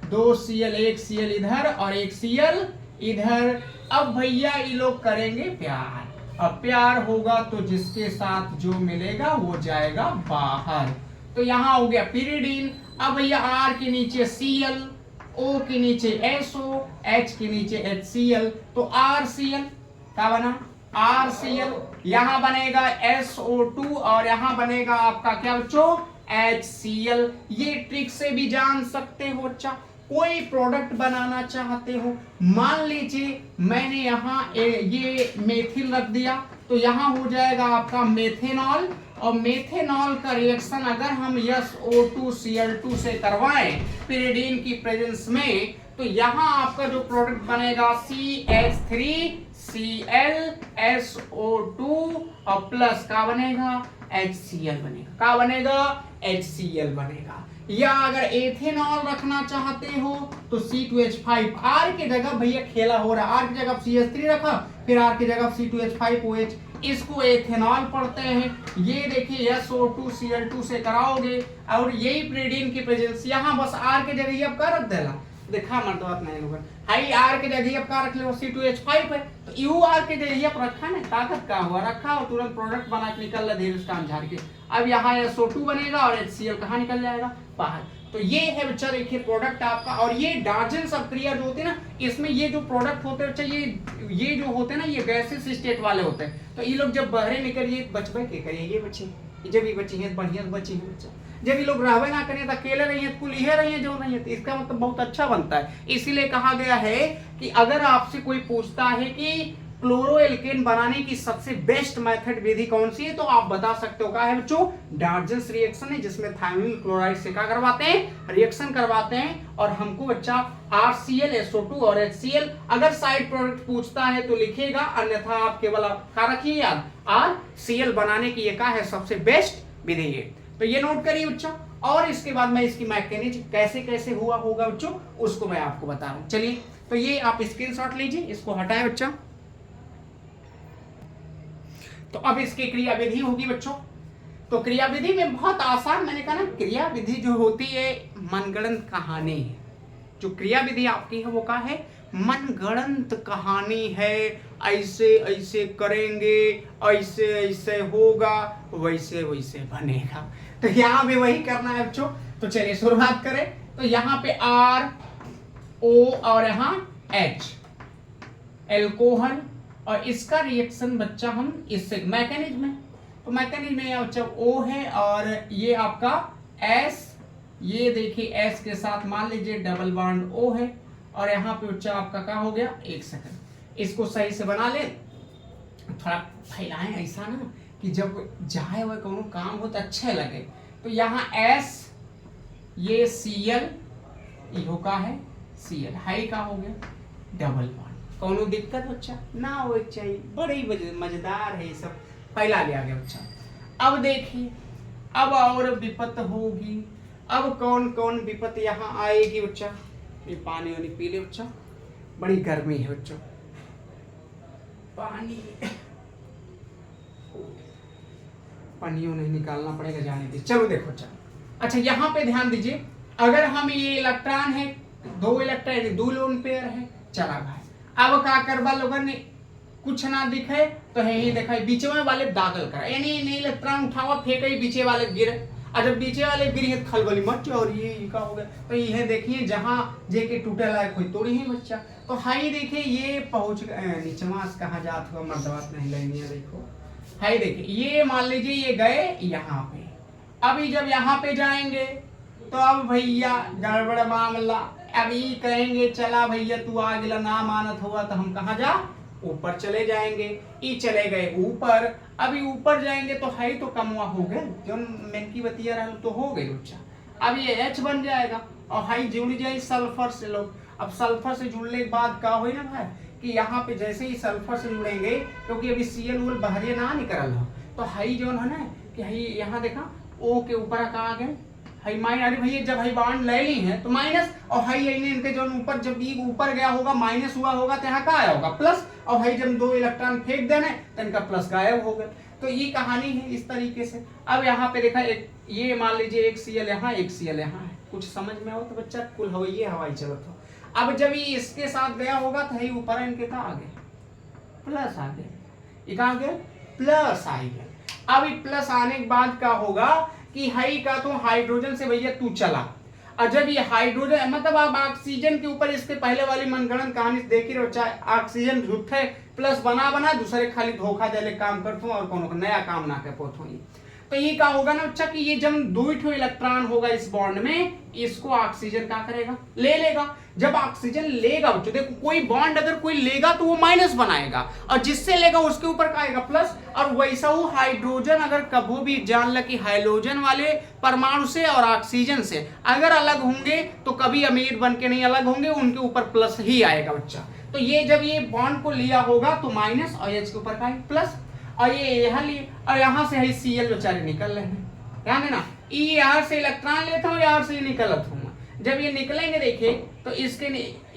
2 Cl, 1 Cl इधर और 1 Cl इधर। अब भैया ये लोग करेंगे प्यार, अब प्यार होगा तो जिसके साथ जो मिलेगा वो जाएगा बाहर। तो यहाँ हो गया पीरिडीन। अब भैया R के नीचे Cl, O के नीचे SO, H के नीचे HCl, तो RCl क्या बना, RCl। यहां बनेगा SO2 और यहां बनेगा आपका क्या बच्चों, HCl। ये ट्रिक से भी जान सकते हो बच्चा। कोई प्रोडक्ट बनाना चाहते हो, मान लीजिए मैंने यहाँ ये मेथिल रख दिया, तो यहाँ हो जाएगा आपका मेथेनॉल, और मेथेनॉल का रिएक्शन अगर हम SO2Cl2 से करवाएं पिरिडीन की प्रेजेंस में, तो यहाँ आपका जो प्रोडक्ट बनेगा CH3Cl SO2 और प्लस का बनेगा HCl बनेगा, का बनेगा HCl बनेगा। या अगर एथेनॉल रखना चाहते हो तो C2H5, R की जगह भैया खेला हो रहा है, R की जगह CH3 रखा, फिर R की जगह C2H5OH, इसको एथेनॉल पढ़ते हैं। ये देखिए SO2Cl2 से कराओगे और यही पिरिडीन की प्रेजेंस, यहाँ बस R के जगह अब का रख देला, देखा मर्दवात नहीं होगा, हाई R के जगह अब का रख ले, C2H5 है तो UR के जगह अब रखा ना, ताकत का हुआ रखा और तुरंत प्रोडक्ट बना के निकल रहा धीरे काम झाड़ के। अब यहाँ SO2 बनेगा और HCl कहाँ निकल जाएगा, बाहर। तो ये है बच्चा देखिए प्रोडक्ट आपका। और ये डार्जेंस अपक्रिया जो होती है ना, इसमें ये जो प्रोडक्ट होते हैं बच्चा, ये जो होते हैं ना, ये गैसेस स्टेट वाले होते हैं। तो ये लोग जब बहरे निकलिए बचबे के करिए, ये बच्चे जब ये बच्चे हैं बढ़िया बच्चे हैं बच्चा, जब ये लोग रहबे ना करें तो अकेले रही है, कुल ये रही है जो नहीं है, तो इसका मतलब बहुत अच्छा बनता है। इसीलिए कहा गया है कि अगर आपसे कोई पूछता है कि क्लोरो एल्केन बनाने की सबसे बेस्ट मेथड विधि कौन सी है, तो आप बता सकते हो क्या है बच्चों, डार्जेंस रिएक्शन है, जिसमें थायमिल क्लोराइड से क्या करवाते हैं, रिएक्शन करवाते हैं। और हमको बच्चा RCl SO2 और HCl अगर साइड प्रोडक्ट पूछता है तो लिखेगा, अन्यथा आप केवल क्या रखिए याद, RCl बनाने की ये क्या है सबसे बेस्ट विधि है। तो ये नोट करिए बच्चों, और इसके बाद मैं इसकी मैकेनिज्म कैसे कैसे हुआ होगा बच्चों उसको मैं आपको बता रहा हूं। चलिए तो ये आप स्क्रीनशॉट लीजिए, इसको हटाएं बच्चों। तो अब इसकी क्रिया विधि होगी बच्चों। तो क्रिया विधि में बहुत आसान, मैंने कहा ना क्रिया विधि जो होती है मनगढ़ंत कहानी है। जो क्रिया विधि आपकी है वो क्या है, मनगढ़ंत कहानी है। ऐसे ऐसे करेंगे, ऐसे ऐसे होगा, वैसे वैसे बनेगा। तो यहाँ भी वही करना है बच्चों। तो चलिए शुरुआत करें। तो यहाँ पे R O और यहाँ H एल्कोहल, और इसका रिएक्शन बच्चा हम इससे मैकेनिज्म में, तो मैकेनिज्म में बच्चा O है और ये आपका S, ये देखिए S के साथ मान लीजिए डबल बॉन्ड O है, और यहाँ पे बच्चा आपका क्या हो गया, एक सेकंड इसको सही से बना ले, थोड़ा फैलाएं ऐसा ना कि जब जाए हुए कोनो काम हो तो अच्छे लगे। तो यहाँ S, ये Cl, इहो का है Cl, हाई का हो गया डबल बॉन्ड। कोनो दिक्कत बच्चा ना हो चाहिए, बड़ी मजेदार है ये सब, फैला लिया गया बच्चा। अब देखिए अब और विपत्त होगी। अब कौन कौन विपत्त यहाँ आएगी बच्चा, ये पानी वानी पी ले बच्चा, बड़ी गर्मी है बच्चों, पानियों नहीं निकालना पड़ेगा, जाने दीजिए। चलो देखो बच्चा, अच्छा यहाँ पे ध्यान दीजिए, अगर हम ये इलेक्ट्रॉन है, दो इलेक्ट्रॉन, दो लोन पेयर है, चला भाई। अब का करवा लोगन ने कुछ ना दिखे तो है ही देखा बीचे वाले दाखिल करा, यानी इलेक्ट्रॉन उठावा फेंके बीचे वाले गिरे, और जब बीचे वाले गिरी है खलबली मच, और ये का हो गया। तो ये देखिए जहां जेके टूटे लायक कोई तोड़ी ही बच्चा। तो हाई देखिए ये पहुंच नीचवास कहा जात हुआ मर्दवास नहीं लेनी है, देखो हाई देखिए ये मान लीजिए ये गए यहाँ पे। अभी जब यहाँ पे जाएंगे तो अब भैया गड़बड़ मामला, अभी कहेंगे चला भैया तू आ गिला ना मानत हुआ तो हम कहाँ जा, ऊपर चले जाएंगे। ई चले गए ऊपर, अभी ऊपर जाएंगे तो हाई तो कमवा हो गए, जो मेनकी बतिया रहा तो हो गई बच्चा। अब ये H बन जाएगा और हाई जुड़ जाए सल्फर से लोग। अब सल्फर से जुड़ने के बाद क्या हुई ना भाई कि यहाँ पे जैसे ही सल्फर से जुड़ेंगे, क्योंकि अभी Cl बाहर ना निकल रहा, तो हाई जो है ना कि हाई यहाँ देखा O के ऊपर का आ गए हाई माइनस। अरे भैया जब हाई बॉन्ड ले ली है तो माइनस, और हाई इनके जो ऊपर जब ई ऊपर गया होगा माइनस हुआ होगा तो यहाँ का आया होगा प्लस, और हाई जब दो इलेक्ट्रॉन फेंक देने तो इनका प्लस गायब हो गया। तो ये कहानी है इस तरीके से। अब यहाँ पे देखा एक ये मान लीजिए एक Cl यहाँ एक Cl यहाँ है, कुछ समझ में हो तो बच्चा कुल हवाई हवाई चलत हो। अब जब ये इसके साथ गया होगा तो ये ऊपर इनके का आ गया प्लस आ गया, ये कहा गया प्लस आ गया। अब प्लस आने के बाद क्या होगा कि हाई का तो हाइड्रोजन से भैया तू चला, और जब ये हाइड्रोजन मतलब आप ऑक्सीजन के ऊपर इसके पहले वाली मनगढ़ंत कहानी देखी रहो, चाहे ऑक्सीजन झूठे प्लस बना दूसरे खाली धोखा देले काम करते और कोनो नया काम ना कर पोथो। तो ये क्या होगा ना बच्चा कि ये जब दो इलेक्ट्रॉन होगा इस बॉन्ड में, इसको ऑक्सीजन क्या करेगा, ले लेगा। जब ऑक्सीजन लेगा बच्चों देखो कोई बॉन्ड अगर कोई लेगा तो वो माइनस बनाएगा, और जिससे लेगा उसके ऊपर का आएगा प्लस। और वैसा वो हाइड्रोजन अगर कभी भी जान ल कि हाइड्रोजन वाले परमाणु से और ऑक्सीजन से अगर अलग होंगे तो कभी अमीर बन के नहीं अलग होंगे, उनके ऊपर प्लस ही आएगा बच्चा। तो ये जब ये बॉन्ड को लिया होगा तो माइनस, और एच के ऊपर का प्लस, और ये यहाँ लिए, और यहाँ से है Cl बेचारे निकल रहे हैं, ध्यान देना ई यहाँ से इलेक्ट्रॉन लेता हूँ, यहाँ से निकलत हूँ। जब ये निकलेंगे देखिए तो इसके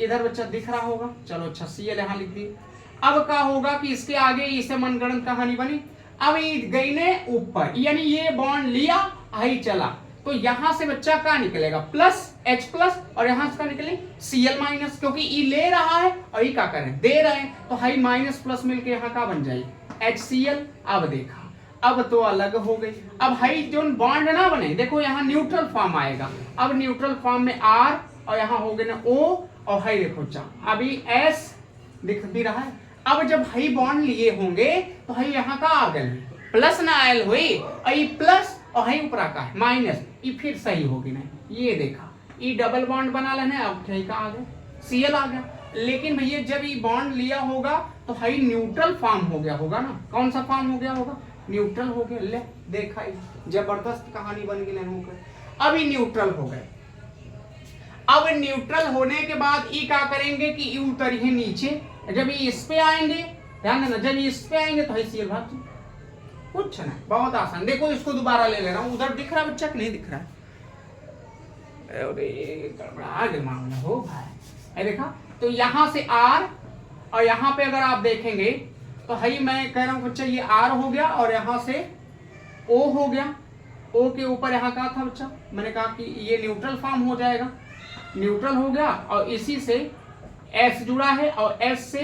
इधर बच्चा दिख रहा होगा, चलो अच्छा Cl यहाँ लिख दिए। अब क्या होगा कि इसके आगे इसे मनगढ़ंत कहानी बनी। अब ये गई ने ऊपर, यानी ये बॉन्ड लिया आई चला, तो यहाँ से बच्चा क्या निकलेगा प्लस H प्लस, और यहाँ से क्या निकले Cl माइनस, क्योंकि ई ले रहा है और ई क्या करें दे रहे हैं, तो हाई माइनस प्लस मिलके यहाँ का बन जाएगी HCl। अब देखा अब तो अलग हो गई। अब हाई जो बॉन्ड ना बने देखो यहाँ न्यूट्रल फॉर्म आएगा। अब न्यूट्रल फॉर्म में R और यहाँ हो गए ना O, और हाई देखो अभी S दिख भी रहा है। अब जब हाई बॉन्ड लिए होंगे तो हाई यहाँ का आ गए प्लस ना आयल हुई, और ये प्लस और हाई ऊपर का है माइनस, ये फिर सही होगी ना, ये देखा ये डबल बॉन्ड बना लेना, अब हाई का आ गया Cl आ गया। लेकिन भैया जब ये बॉन्ड लिया होगा तो हाई न्यूट्रल फॉर्म हो गया होगा ना, कौन सा फॉर्म हो गया होगा न्यूट्रल हो गया। ले देखा जबरदस्त कहानी बन गई होकर। अब ये न्यूट्रल हो गए। अब न्यूट्रल होने के बाद ये क्या करेंगे कि ये उतरिए नीचे, जब ये इस पे आएंगे ध्यान देना, जब ये इस पे आएंगे तो Cl भाग कुछ नहीं, बहुत आसान। देखो इसको दोबारा ले रहा हूँ, उधर दिख रहा है बच्चा कि नहीं दिख रहा है? अरे गड़बड़ा गया मामला हो भाई, देखा। तो यहाँ से आर, और यहाँ पे अगर आप देखेंगे तो हई मैं कह रहा हूँ बच्चा ये आर हो गया, और यहाँ से ओ हो गया। ओ के ऊपर यहाँ कहा था बच्चा, मैंने कहा कि ये न्यूट्रल फॉर्म हो जाएगा, न्यूट्रल हो गया। और इसी से एस जुड़ा है, और एस से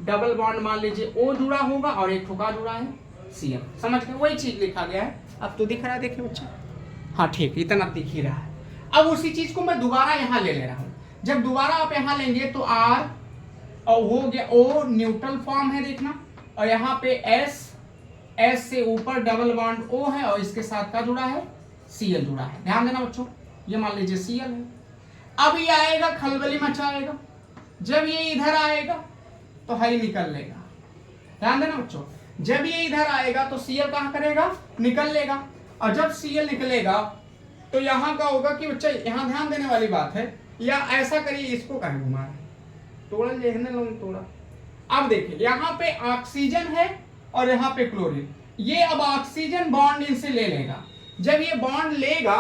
डबल बॉन्ड मान लीजिए ओ जुड़ा होगा, और एक ठोका जुड़ा है सीएल। समझ गए? वही चीज लिखा गया है। अब तो दिख रहा है, देखिए बच्चा, हाँ ठीक, इतना दिख ही रहा है। अब उसी चीज को मैं दोबारा यहाँ ले रहा हूँ। जब दोबारा आप यहाँ लेंगे तो आर, और हो गया ओ, न्यूट्रल फॉर्म है देखना, और यहाँ पे एस, एस से ऊपर डबल बॉन्ड ओ है, और इसके साथ का जुड़ा है सीएल जुड़ा है। ध्यान देना बच्चों, ये मान लीजिए सीएल है। अब ये आएगा खलबली मचाएगा, जब ये इधर आएगा तो हाई निकल लेगा। ध्यान देना बच्चों, जब ये इधर आएगा तो सीएल कहां करेगा, निकल लेगा। और जब सीएल निकलेगा तो यहां का होगा कि बच्चा, यहां ध्यान देने वाली बात है, या ऐसा करिए, इसको कहीं घुमा है, तोड़ा लेने लो तोड़ा। अब देखिए यहाँ पे ऑक्सीजन है और यहाँ पे क्लोरीन, ये अब ऑक्सीजन बॉन्ड इनसे ले लेगा। जब ये बॉन्ड लेगा,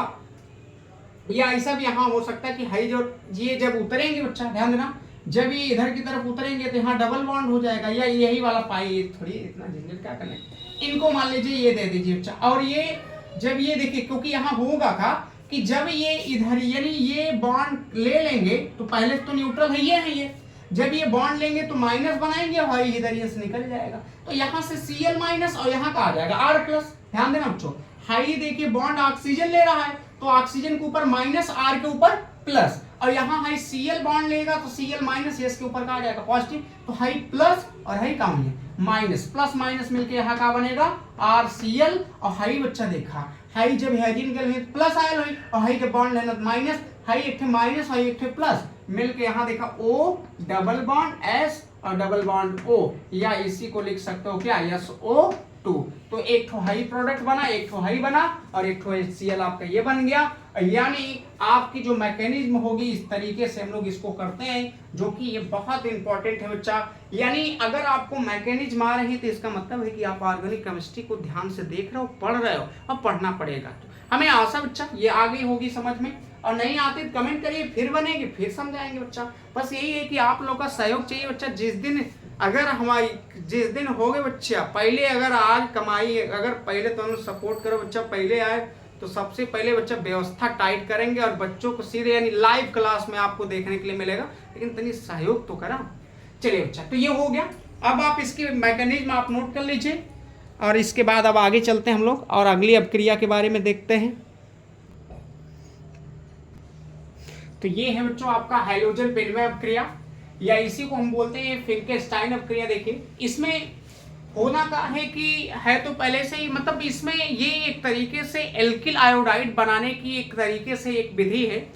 या ऐसा भी यहाँ हो सकता है कि हाई जो ये जब उतरेंगे बच्चा, ध्यान देना, जब ये इधर की तरफ उतरेंगे तो यहाँ डबल बॉन्ड हो जाएगा, या यही वाला पाई, थोड़ी इतना झंझट क्या करना, इनको मान लीजिए ये दे दीजिए बच्चा। और ये जब ये देखिए, क्योंकि यहाँ होगा का कि जब ये इधर यानी ये बॉन्ड ले लेंगे तो पहले तो न्यूट्रल है ये, जब ये बॉन्ड लेंगे तो माइनस बनाएंगे, और इधर ये से निकल जाएगा, तो यहाँ से Cl माइनस, और यहाँ का आ जाएगा R प्लस। ध्यान देना बच्चों, हाई देखिए बॉन्ड ऑक्सीजन ले रहा है तो ऑक्सीजन के ऊपर माइनस, R के ऊपर प्लस, और यहाँ हाई Cl बॉन्ड लेगा तो Cl माइनस, S के ऊपर का आ जाएगा पॉजिटिव, तो हाई प्लस और हाई का माइनस, प्लस माइनस मिलके यहाँ का बनेगा RCl। और हाई बच्चा देखा, हाई जब हाइड्रोजन के प्लस आयल हुई, और हाई के बॉन्ड लेना माइनस, हाई एक थे माइनस और एक थे प्लस, मिलके यहाँ देखा O डबल बॉन्ड S और डबल बॉन्ड O, या इसी को लिख सकते हो क्या, SO2। तो एक ठो हाई प्रोडक्ट बना, एक ठो हाई बना, और एक ठो HCl आपका ये बन गया। यानी आपकी जो मैकेनिज्म होगी इस तरीके से हम लोग इसको करते हैं, जो कि ये बहुत इंपॉर्टेंट है बच्चा। यानी अगर आपको मैकेनिज्म आ रही है तो इसका मतलब है कि आप ऑर्गेनिक केमिस्ट्री को ध्यान से देख रहे हो, पढ़ रहे हो, और पढ़ना पड़ेगा। तो हमें आशा बच्चा ये आ गई होगी समझ में, और नहीं आती तो कमेंट करिए, फिर बनेगी, फिर समझाएंगे बच्चा। बस यही है कि आप लोग का सहयोग चाहिए बच्चा। जिस दिन हो गए बच्चा, पहले अगर आज कमाई, अगर पहले तो हम सपोर्ट करो बच्चा, पहले आए तो सबसे पहले बच्चा व्यवस्था टाइट करेंगे, और बच्चों को सीधे यानी लाइव क्लास में आपको देखने के लिए मिलेगा, लेकिन तनी सहयोग तो करा। चलिए बच्चा, तो ये हो गया। अब आप इसकी मैकेनिज्म आप नोट कर लीजिए, और इसके बाद अब आगे चलते हैं हम लोग, और अगली अपक्रिया के बारे में देखते हैं। तो ये है बच्चों आपका हाइड्रोजन विनिमय अपक्रिया, या इसी को हम बोलते हैं फिंकेलस्टाइन अपक्रिया। देखिए इसमें होना का है कि है तो पहले से ही, मतलब इसमें ये एक तरीके से एल्किल आयोडाइड बनाने की एक तरीके से एक विधि है।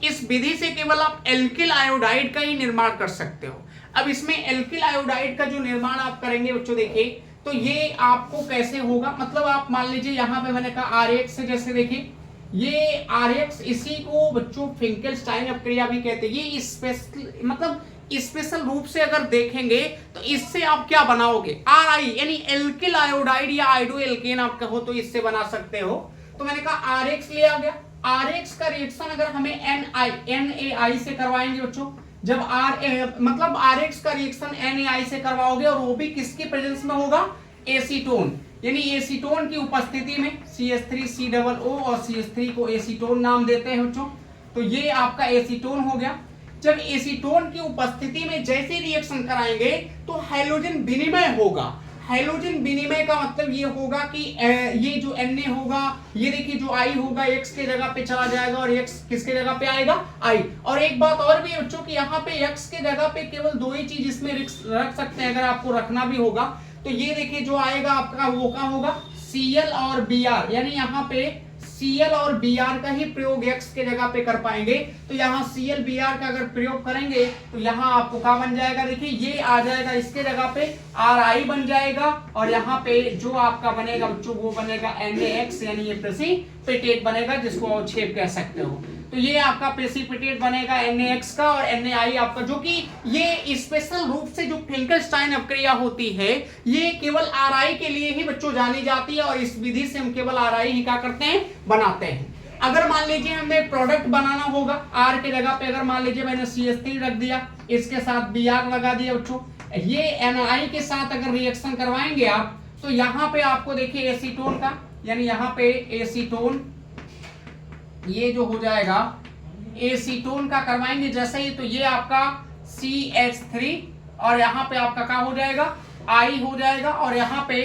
इस विधि से केवल आप एल्किल आयोडाइड का ही निर्माण कर सकते हो। अब इसमें एल्किल आयोडाइड का जो निर्माण आप करेंगे बच्चों, देखिए तो ये आपको कैसे होगा, मतलब आप मान लीजिए यहाँ पे मैंने कहा RX से, जैसे देखिए ये RX, इसी को बच्चों फिंकेलस्टाइन अपक्रिया भी कहते हैं। ये स्पेशल, मतलब स्पेशल रूप से अगर देखेंगे तो इससे आप क्या बनाओगे, RI यानी एल्किल आयोडाइड या आयोडो एल्केन आप कहो तो इससे बना सकते हो। तो मैंने कहा RX ले आ गया, RX का रिएक्शन अगर हमें NaI से करवाएंगे बच्चों, जब मतलब RX का रिएक्शन NaI से करवाओगे, और वो भी किसके प्रेजेंस में होगा, एसीटोन, यानी एसीटोन की उपस्थिति में, CH3COO और CH3 को एसीटोन नाम देते हैं बच्चों। तो ये आपका एसीटोन हो गया। जब एसीटोन की उपस्थिति में जैसे रिएक्शन कराएंगे तो हाइड्रोजन विनिमय होगा। हाइड्रोजन विनिमय का मतलब ये होगा कि ये जो Na होगा, ये देखिए जो I होगा X के जगह पे चला जाएगा, और X किसके जगह पे आएगा, I। और एक बात और भी है बच्चों कि यहाँ पे X के जगह पे केवल दो ही चीज इसमें रख सकते हैं, अगर आपको रखना भी होगा तो ये देखिए जो आएगा आपका वो का होगा Cl और Br, यानी यहाँ पे Cl और Br का ही प्रयोग X के जगह पे कर पाएंगे। तो यहाँ Cl Br का अगर प्रयोग करेंगे तो यहाँ आपको क्या बन जाएगा, देखिए ये आ जाएगा इसके जगह पे Ri बन जाएगा, और यहाँ पे जो आपका बनेगा बच्चों वो बनेगा NaX, यानी ये प्रेसिपिटेट बनेगा, जिसको अवक्षेप कह सकते हो। तो ये आपका प्रेसिपिटेट बनेगा NaX का, और NaI आपका, जो कि ये स्पेशल रूप से जो फिंकलस्टाइन अपक्रिया होती है ये केवल Ri के लिए ही बच्चों जानी जाती है, और इस विधि से हम केवल Ri ही क्या करते हैं, बनाते हैं। अगर मान लीजिए हमें प्रोडक्ट बनाना होगा, R के जगह पे अगर मान लीजिए मैंने CH3 रख दिया, इसके साथ Br लगा दिया बच्चों, ये NI के साथ अगर रिएक्शन करवाएंगे आप, तो यहाँ पे आपको देखिए एसीटोन का, यानी यहाँ पे एसीटोन, ये जो हो जाएगा एसीटोन का करवाएंगे जैसे ही, तो ये आपका CH3 और यहाँ पे आपका क्या हो जाएगा, I हो जाएगा, और यहाँ पे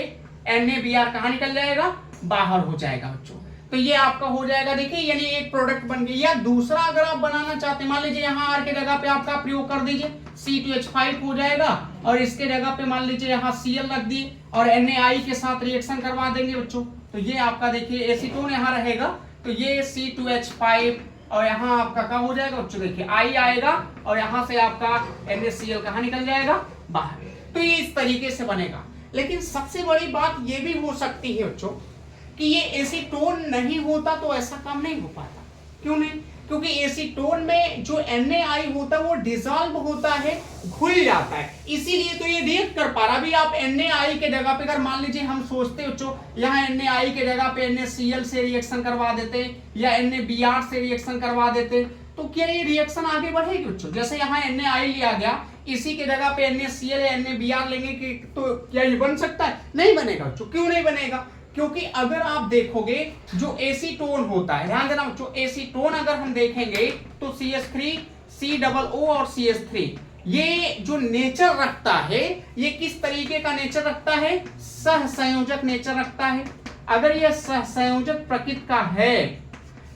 NaBr कहाँ निकल जाएगा, बाहर हो जाएगा बच्चों। तो ये आपका हो जाएगा, देखिए यानी एक प्रोडक्ट बन गई। या दूसरा अगर आप बनाना चाहते हैं, मान लीजिए यहाँ R के जगह पे आपका प्रयोग कर दीजिए, C2H5 हो जाएगा, और इसके जगह पे मान लीजिए यहाँ Cl रख दिए और NaI के साथ रिएक्शन करवा देंगे बच्चों, तो ये आपका देखिए एसीटोन यहाँ रहेगा, तो ये C2H5 और यहाँ आपका क्या हो जाएगा बच्चों, देखिए I आएगा, और यहाँ से आपका NaCl कहाँ निकल जाएगा, बाहर। तो ये इस तरीके से बनेगा। लेकिन सबसे बड़ी बात ये भी हो सकती है बच्चों कि ये एसीटोन नहीं होता तो ऐसा काम नहीं हो पाता। क्यों नहीं? क्योंकि एसीटोन में जो NaI होता है वो डिसॉल्व होता है, घुल जाता है, इसीलिए तो ये रिएक्ट कर पा रहा। अभी आप NaI के जगह पे अगर मान लीजिए हम सोचते बच्चों यहाँ NaI के जगह पे NaCl से रिएक्शन करवा देते या NaBr से रिएक्शन करवा देते, तो क्या ये रिएक्शन आगे बढ़ेगी बच्चों? जैसे यहाँ NaI लिया गया, इसी के जगह पे NaCl या NaBr लेंगे कि तो क्या ये बन सकता है? नहीं बनेगा बच्चों। क्यों नहीं बनेगा? क्योंकि अगर आप देखोगे जो एसीटोन होता है, ध्यान देना बच्चों, एसीटोन अगर हम देखेंगे तो CH3, COO और CH3 ये जो नेचर रखता है, ये किस तरीके का नेचर रखता है? सहसंयोजक नेचर रखता है। अगर ये सहसंयोजक प्रकृति का है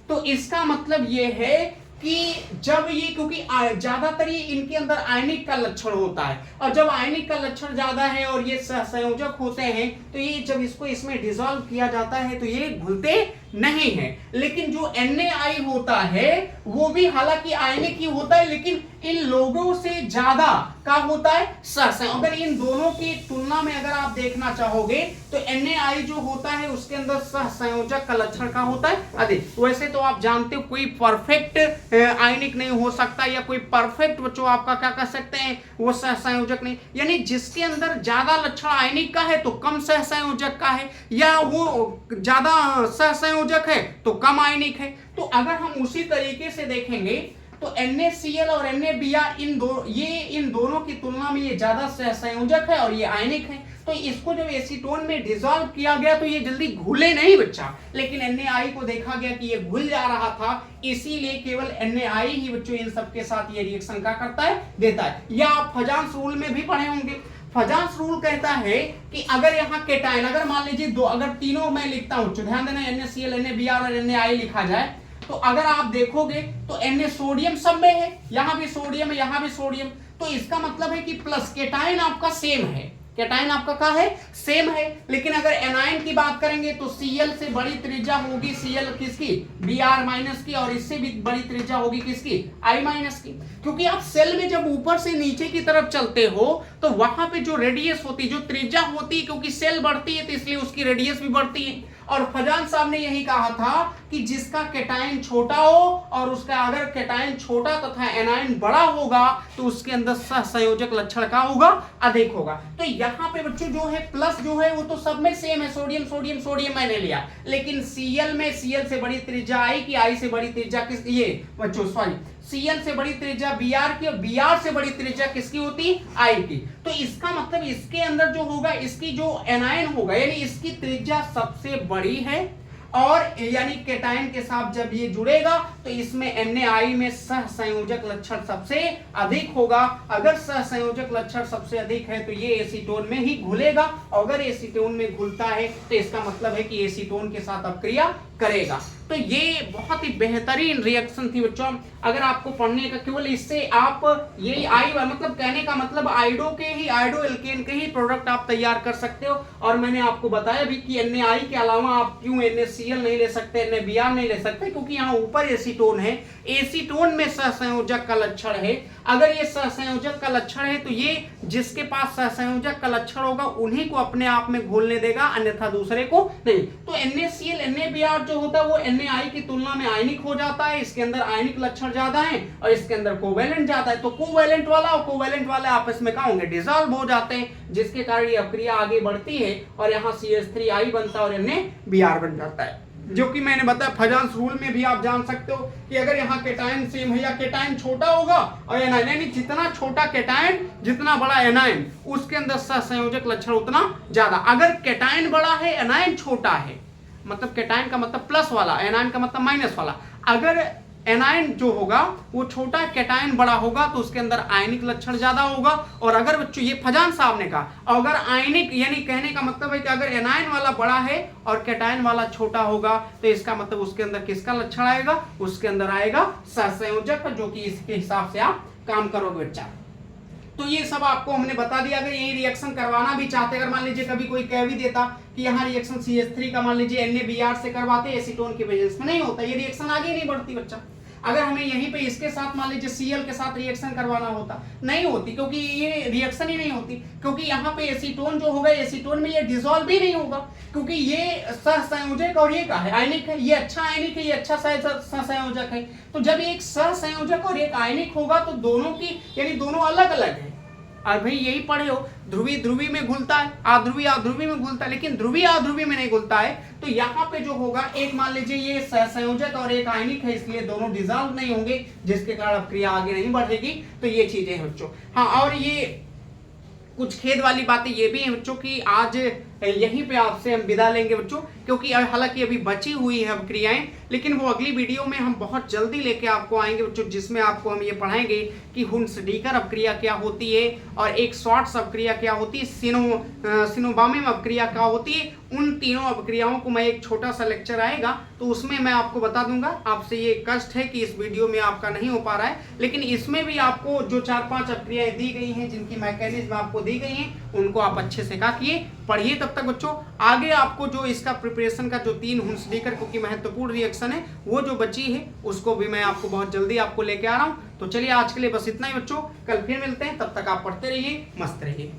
तो इसका मतलब ये है कि जब ये, क्योंकि ज्यादातर ये इनके अंदर आयनिक का लक्षण होता है, और जब आयनिक का लक्षण ज्यादा है और ये सहसंयोजक होते हैं, तो ये जब इसको इसमें डिसॉल्व किया जाता है तो ये घुलते नहीं है। लेकिन जो NaI होता है वो भी हालांकि आयनिक ही होता है, लेकिन इन लोगों से ज्यादा क्या होता है? सहसंयोजक। अगर इन दोनों की तुलना में अगर आप देखना चाहोगे तो NaI जो होता है उसके अंदर सहसंयोजक का लक्षण का होता है अधिक। वैसे तो आप जानते हो कोई परफेक्ट आयनिक नहीं हो सकता, या कोई परफेक्ट बच्चों आपका क्या कह सकते हैं, वो सहसंयोजक नहीं। यानी जिसके अंदर ज्यादा लक्षण आयनिक का है तो कम सहसंयोजक का है, या वो ज्यादा सहसंयोजक है तो कम आयनिक है। तो अगर हम उसी तरीके से देखेंगे तो NaCl और NaBr इन दोनों की तुलना में ये ज्यादा सहसंयोजक है और ये आयनिक है। तो इसको जब एसीटोन में डिसॉल्व किया गया तो ये जल्दी घुले नहीं बच्चा, लेकिन NaI को देखा गया कि ये घुल जा रहा था, इसीलिए केवल NaI ही बच्चों इन सबके साथ ये रिएक्शन का करता है, देता है। या आप फजांस रूल में भी पढ़े होंगे। फजांस रूल कहता है कि अगर यहाँ केटायन, अगर मान लीजिए दो, अगर तीनों मैं लिखता हूं, ध्यान देना, NaCl, NaBr और NaI लिखा जाए, तो अगर आप देखोगे तो Na सोडियम सब में है, यहां भी सोडियम है, यहां भी सोडियम, तो इसका मतलब है कि प्लस केटायन आपका सेम है, केटायन आपका क्या है? सेम है। लेकिन अगर एनायन की बात करेंगे तो Cl से बड़ी त्रिज्या होगी Cl किसकी? Br माइनस की, और इससे भी बड़ी त्रिज्या होगी किसकी? I माइनस की। क्योंकि आप सेल में जब ऊपर से नीचे की तरफ चलते हो तो वहां पे जो रेडियस होती है, जो त्रिज्या होती है, क्योंकि सेल बढ़ती है तो इसलिए उसकी रेडियस भी बढ़ती है। और फजान साहब ने यही कहा था कि जिसका केटायन छोटा हो और उसका अगर केटायन छोटा तथा एनायन बड़ा होगा तो उसके अंदर सहसंयोजक लक्षण का होगा, अधिक होगा। तो यहाँ पे बच्चों जो है प्लस जो है वो तो सब में सेम है, सोडियम सोडियम सोडियम मैंने लिया, लेकिन Cl में Cl से बड़ी त्रिज्या I की, I से बड़ी त्रिज्या किस, ये बच्चों सॉरी Cl से बड़ी त्रिज्या Br की, और Br से बड़ी त्रिज्या किसकी होती? I की। तो इसका मतलब इसके अंदर जो होगा, इसकी जो एनायन होगा यानी इसकी त्रिज्या सबसे बड़ी है, और यानी केटायन के साथ जब ये जुड़ेगा तो इसमें NaI में सहसंयोजक लक्षण सबसे अधिक होगा। अगर सहसंयोजक लक्षण सबसे अधिक है तो ये एसीटोन में ही घुलेगा, अगर एसीटोन में घुलता है तो इसका मतलब है कि एसीटोन के साथ अपक्रिया करेगा। तो ये बहुत ही बेहतरीन रिएक्शन थी बच्चों। अगर आपको पढ़ने का केवल इससे आप यही मतलब कहने का मतलब आइडो एल्केन के ही प्रोडक्ट आप तैयार कर सकते हो। और मैंने आपको बताया भी कि NaI के अलावा आप क्यों NaCl नहीं ले सकते, NaBr नहीं ले सकते, क्योंकि यहाँ ऊपर एसीटोन है, एसीटोन में सहसंयोजक का लक्षण है। अगर ये सहसंयोजक का लक्षण है तो ये जिसके पास सहसंयोजक का लक्षण होगा उन्हीं को अपने आप में घोलने देगा, अन्यथा दूसरे को नहीं। तो NaCl NaBr जो होता है वो NaI की तुलना में आयनिक हो जाता है, इसके अंदर आयनिक लक्षण ज्यादा है और इसके अंदर कोवैलेंट ज्यादा है। तो कोवैलेंट वाला और कोवैलेंट वाले आपस में क्या होंगे, डिसॉल्व हो जाते हैं, जिसके कारण ये अभिक्रिया आगे बढ़ती है और यहाँ CH3I बनता है और NaBr बन जाता है। जो कि मैंने बताया फजांस रूल में भी आप जान सकते हो कि अगर यहाँ केटायन सेम है या केटायन छोटा होगा और एनायन, यानी जितना छोटा केटायन जितना बड़ा एनायन, उसके अंदर सहसंयोजक लक्षण उतना ज्यादा। अगर केटायन बड़ा है एनायन छोटा है, मतलब केटायन का मतलब प्लस वाला, एनायन का मतलब माइनस वाला, अगर एनायन जो होगा वो छोटा, केटायन बड़ा होगा तो उसके अंदर आयनिक लक्षण ज्यादा होगा। और अगर बच्चों ये फजान साहब ने कहा, अगर आयनिक यानी कहने का मतलब है कि अगर एनायन वाला बड़ा है और केटायन वाला छोटा होगा तो इसका मतलब उसके अंदर किसका लक्षण आएगा, उसके अंदर आएगा सहसंयोजक, जो कि इसके हिसाब से आप काम करोगे बच्चा। तो ये सब आपको हमने बता दिया। अगर ये रिएक्शन करवाना भी चाहते, अगर मान लीजिए कभी कोई कह भी देता कि यहाँ रिएक्शन CH3 का मान लीजिए NaBr से करवाते, एसीटोन की वजह से नहीं होता, ये रिएक्शन आगे नहीं बढ़ती बच्चा। अगर हमें यहीं पे इसके साथ मान लीजिए Cl के साथ रिएक्शन करवाना होता, नहीं होती, क्योंकि ये रिएक्शन ही नहीं होती, क्योंकि यहाँ पे एसीटोन जो होगा, एसीटोन में ये डिसॉल्व भी नहीं होगा, क्योंकि ये सहसंयोजक और ये का है आयनिक है, ये अच्छा आयनिक है, ये अच्छा सहसंयोजक है। तो जब एक सहसंयोजक और एक आयनिक होगा तो दोनों की यानी दोनों अलग अलग है। और भाई यही पढ़े हो, ध्रुवी ध्रुवी में घुलता है, आध्रुवी आध्रुवी में घुलता है, लेकिन ध्रुवी आध्रुवी में नहीं घुलता है। तो यहाँ पे जो होगा, एक मान लीजिए ये सहसंयोजक और एक आयनिक है, इसलिए दोनों डिसॉल्व नहीं होंगे, जिसके कारण अभिक्रिया आगे नहीं बढ़ेगी। तो ये चीजें हैं बच्चों। हाँ, और ये कुछ खेद वाली बातें ये भी हैं बच्चों की आज यहीं पे आपसे हम विदा लेंगे बच्चों, क्योंकि हालांकि अभी बची हुई है अभिक्रियाएं, लेकिन वो अगली वीडियो में हम बहुत जल्दी लेके आपको आएंगे बच्चों, जिसमें आपको हम ये पढ़ाएंगे कि हुंसडीकर अभिक्रिया क्या होती है और एक शॉर्ट्स अभिक्रिया क्या होती है, सिनोबामिम अभिक्रिया क्या होती है। उन तीनों अभिक्रियाओं को मैं एक छोटा सा लेक्चर आएगा तो उसमें मैं आपको बता दूंगा। आपसे ये कष्ट है कि इस वीडियो में आपका नहीं हो पा रहा है, लेकिन इसमें भी आपको जो 4-5 अभिक्रियाएं दी गई हैं, जिनकी मैकेनिज्म आपको दी गई हैं, उनको आप अच्छे से क्या किए, पढ़िए। तब तक बच्चों आगे आपको जो इसका प्रिपरेशन का जो 3 हुंसडीकर क्योंकि महत्वपूर्ण रिएक्शन है, वो जो बची है उसको भी मैं आपको बहुत जल्दी आपको लेके आ रहा हूं। तो चलिए आज के लिए बस इतना ही बच्चों, कल फिर मिलते हैं, तब तक आप पढ़ते रहिए, मस्त रहिए।